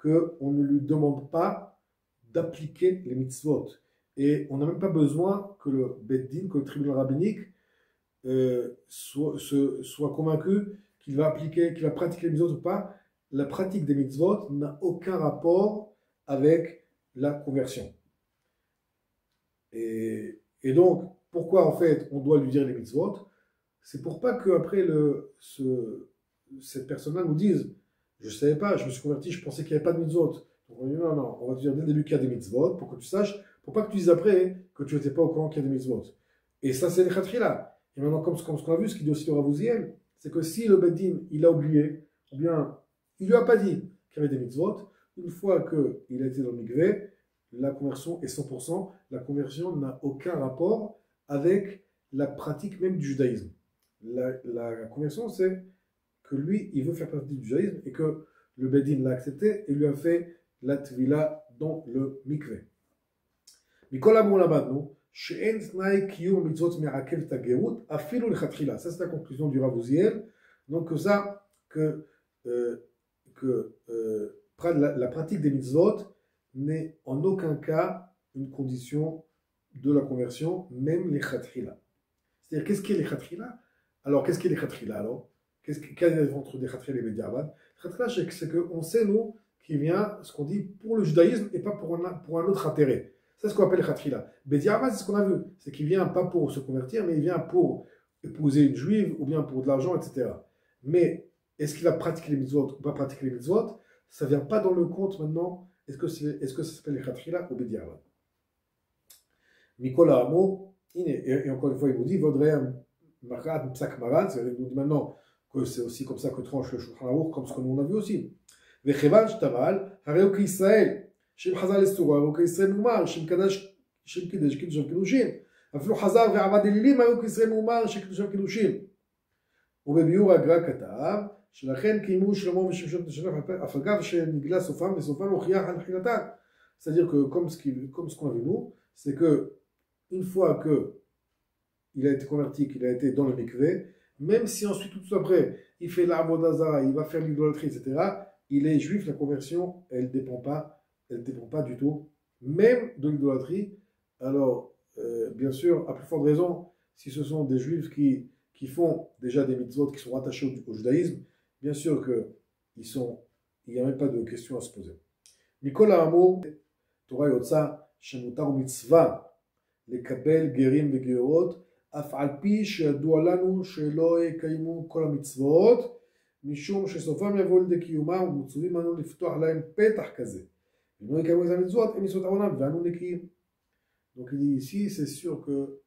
A: qu'on ne lui demande pas d'appliquer les mitzvot. Et on n'a même pas besoin que le Beddin, que le tribunal rabbinique, soit convaincu qu'il va appliquer, qu'il va pratiquer les mitzvot ou pas. La pratique des mitzvot n'a aucun rapport avec la conversion. Et donc, pourquoi en fait on doit lui dire les mitzvot? C'est pour pas qu'après cette personne-là nous dise je ne savais pas, je me suis converti, je pensais qu'il n'y avait pas de mitzvot. Donc on dit non, on va te dire dès le début qu'il y a des mitzvot pour que tu saches, pour pas que tu dises après que tu n'étais pas au courant qu'il y a des mitzvot. Et ça, c'est les khatrila. Et maintenant, comme ce qu'on a vu, ce qu'il dit aussi le Rav Uziel, c'est que si le Beddin, il a oublié, ou bien il lui a pas dit qu'il y avait des mitzvot, une fois qu'il a été dans le mikveh, la conversion est 100%. La conversion n'a aucun rapport avec la pratique même du judaïsme. La conversion, c'est que lui, il veut faire partie du judaïsme et que le Beddin l'a accepté et lui a fait la tvila dans le mikveh. Mikola Moulabadno, She'en Tnai Kiyum Mitzvot Me'akev Tagerut, Afilu L'Chatchila. Ça, c'est la conclusion du Rav Uziel. Donc, la pratique des mitzvot n'est en aucun cas une condition de la conversion, même les Chatchila. C'est-à-dire, qu'est-ce qu'est les Chatchila? Alors, qu'est-ce qu'est les Chatchila alors? Quelle est la différence entre des Khatchila et des Bediavad? Khatchila, c'est qu'on sait, nous, qui vient, ce qu'on dit, pour le judaïsme et pas pour un autre intérêt. C'est ce qu'on appelle les Khatchila. Bediavad, c'est ce qu'on a vu. C'est qu'il vient pas pour se convertir, mais il vient pour épouser une juive ou bien pour de l'argent, etc. Mais est-ce qu'il a pratiqué les mitzvot ou pas pratiqué les mitzvot? Ça ne vient pas dans le compte maintenant. Est-ce que ça s'appelle les Khatchila ou Bediavad? Nicolas Amo, et encore une fois, il nous dit, vaudrait un Marat Psak Maran, c'est-à-dire il nous dit maintenant que c'est aussi comme ça que tranche le Shulchan Aruch, comme ce que nous on a vu aussi. Vechevan Shtaval, Hareo Israël, Shem Chazal Estura, Hareo Israël Moumar, Shem Kadash, Shem Kiddush, Kiddush Kiddushin, Aflo Chazal Ve'avad Elilim, Hareo Israël Moumar, Shem Kiddush Kiddushin. ובביאור הגר"א כתב, שלכן קיימו שלמה ושמשון תשלח אף אגב שנגלה סופם וסופם הוכיח על תחילתן. C'est-à-dire que, comme ce qu'on a vu nous, c'est que, une fois que il a été converti, qu'il a été dans le mikveh, même si ensuite, tout après, il fait l'Avodah Zara, il va faire l'idolâtrie, etc., il est juif, la conversion, elle ne dépend pas du tout, même de l'idolâtrie. Alors, bien sûr, à plus forte raison, si ce sont des juifs qui font déjà des mitzvot qui sont rattachés au judaïsme, bien sûr qu'il n'y a même pas de question à se poser. Nicolas Amo, Torah Yotza, Shemutar Mitzvah, לקבל גרים וגרות, אף על פי שידוע לנו שלא יקיימו כל המצוות, משום שסופם יבוא לידי קיומם ומצווים אנו לפתוח להם פתח כזה. אם לא יקיימו את המצוות, הם מצוות עוונם ואנו נקיים. Donc il dit ici, c'est sûr que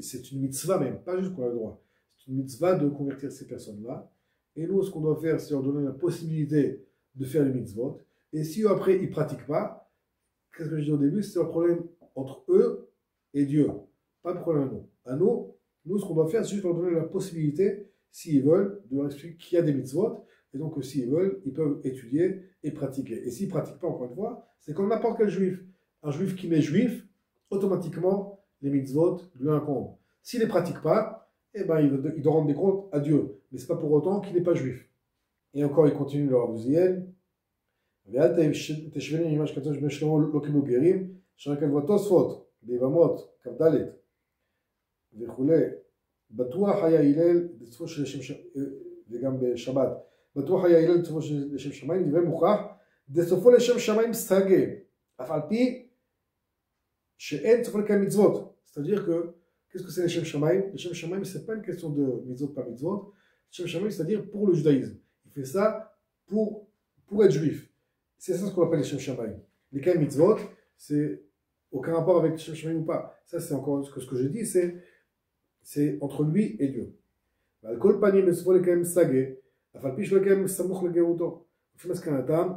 A: c'est une mitzvah même, pas juste qu'on a le droit. C'est une mitzvah de convertir ces personnes-là. Et nous, ce qu'on doit faire, c'est leur donner la possibilité de faire les mitzvot. Et si après, ils ne pratiquent pas, qu'est-ce que je dis au début? C'est un problème entre eux et Dieu. Pas de problème à nous. À nous, ce qu'on doit faire, c'est juste leur donner la possibilité, s'ils veulent, de leur expliquer qu'il y a des mitzvot. Et donc, s'ils veulent, ils peuvent étudier et pratiquer. Et s'ils ne pratiquent pas, encore une fois, c'est comme n'importe quel juif. Un juif qui met juif, automatiquement, les mitzvot lui incombent. S'il ne les pratique pas, eh ben, il doit rendre des comptes à Dieu. Mais ce n'est pas pour autant qu'il n'est pas juif. Et encore, il continue le Rav Uziel. שרק כתבו תוספות, ביבמות, כ"ד וכולי, בטוח היה הלל לצפו של לשם וגם בשבת, בטוח היה הלל לצפו של לשם שמיים, דברי מוכח, דסופו לשם שמיים סגה, אף על פי שאין צופו לקיים מצוות. C'est-à-dire que, qu'est-ce que c'est לשם שמיים? לשם שמיים, c'est pas une question de mitzvot, pas mitzvot. לשם שמיים, c'est-à-dire pour le judaïsme. Il fait ça pour être juif. C'est ça ce qu'on appelle לשם שמיים. Les Kaim Mitzvot, c'est aucun rapport avec Shem Shamaim ou pas. Ça, c'est encore ce que je dis, c'est entre lui et Dieu. ועל כל פנים בסופו לקיים סגה, אף על פי שלא לקיים סמוך לגאותו. לפי מסקנתם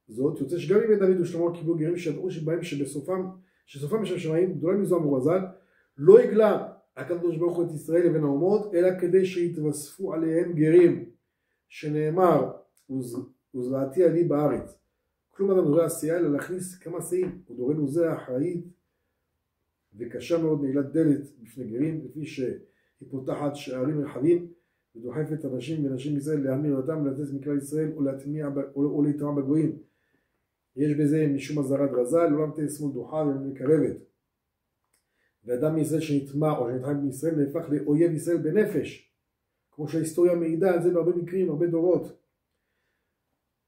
A: זאת, יוצא שגם אם דוד ושלמה קיבלו גרים שידעו שבהם שסופם בשם שמיים, גדולה מזו אמרו הז"ל, לא הגלה הקדוש ברוך הוא את ישראל לבין האומות, אלא כדי שיתווספו עליהם גרים, שנאמר, וזרעתי עלי בארץ. כלום אדם דורי עשייה, אלא להכניס כמה שאים, ודורנו זה האחראית, וקשה מאוד נעילת דלת בפני גרים, לפי שהיא פותחת שערים רחבים, ודוחפת אנשים ונשים בישראל להמיר אותם ולתת מכלל ישראל או להיטמע בגויים. יש בזה משום הזרת רזה, לעולם תהיה שמאל דוחה ומקרבת. ואדם מישראל שנטמע או שנטמע בישראל נהפך לאויב ישראל בנפש, כמו שההיסטוריה מעידה על זה בהרבה מקרים, הרבה דורות.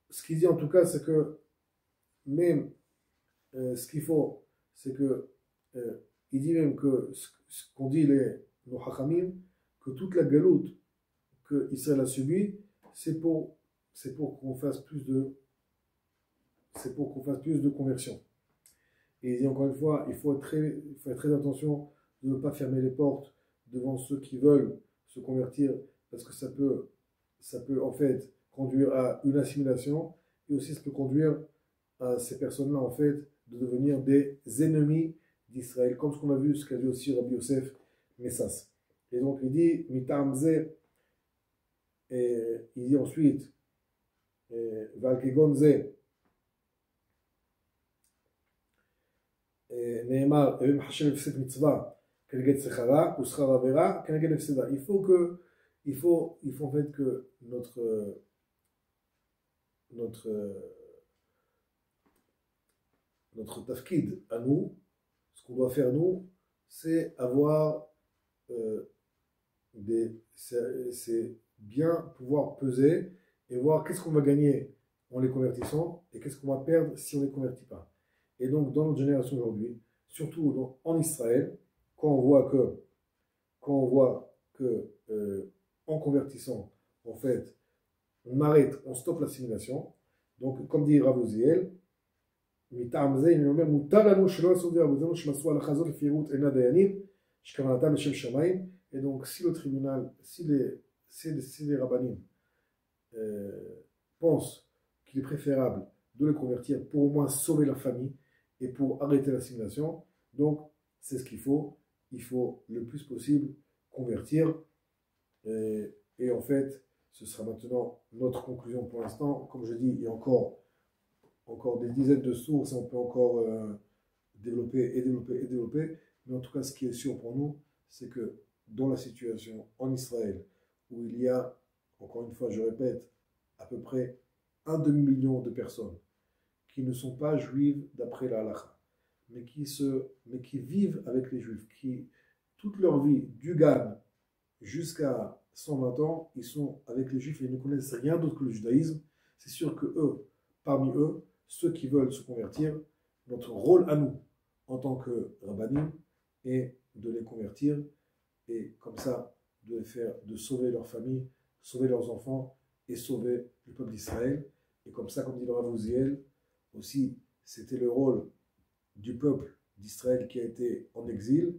A: Ce qu'il dit en tout cas, c'est que même ce qu'il faut, c'est que il dit même que ce qu'on dit nos hachamim, que toute la galoute que Israël a subie, c'est pour qu'on fasse plus de conversion. Et il dit encore une fois, il faut faire très attention de ne pas fermer les portes devant ceux qui veulent se convertir, parce que ça peut en fait conduire à une assimilation, et aussi ça peut conduire à ces personnes-là en fait de devenir des ennemis d'Israël, comme ce qu'on a vu, ce qu'a dit aussi Rabbi Yosef Messas. Et donc il dit, Mitam Ze, et il dit ensuite, Valkegon Ze, נאמר, אם חשב הפסד מצווה כנגד שכרה ושכר עבירה כנגד הפסדה. Il faut en fait que notre tafkid à nous, ce qu'on doit faire nous, c'est avoir c'est bien pouvoir peser et voir qu'est-ce qu'on va gagner en les convertissant et qu'est-ce qu'on va perdre si on ne les convertit pas. Et donc, dans notre génération aujourd'hui, surtout en Israël, quand on voit que en convertissant, en fait, on stoppe l'assimilation. Donc, comme dit Rav Uziel, et donc, si le tribunal, si les rabbanim pensent qu'il est préférable de les convertir pour au moins sauver la famille, et pour arrêter l'assimilation, donc c'est ce qu'il faut. Il faut le plus possible convertir. Et en fait, ce sera maintenant notre conclusion pour l'instant. Comme je dis, il y a encore des dizaines de sources, on peut encore développer. Mais en tout cas, ce qui est sûr pour nous, c'est que dans la situation en Israël, où il y a, encore une fois, je répète, à peu près 1 demi-million de personnes qui ne sont pas juifs d'après la halakha, mais qui vivent avec les juifs, qui, toute leur vie, du Gan jusqu'à 120 ans, ils sont avec les juifs et ils ne connaissent rien d'autre que le judaïsme. C'est sûr que parmi eux, ceux qui veulent se convertir, notre rôle à nous, en tant que rabbanim, est de les convertir et comme ça, de sauver leur famille, sauver leurs enfants et sauver le peuple d'Israël. Et comme ça, comme dit le Rav Uziel, aussi, c'était le rôle du peuple d'Israël qui a été en exil.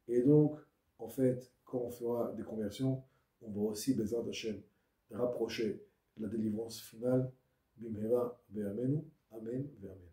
A: Et donc, en fait, quand on fera des conversions, on va aussi, Bezrat Hashem, rapprocher la délivrance finale. Bimhera, Be'amenu, Amen, Ve'amen.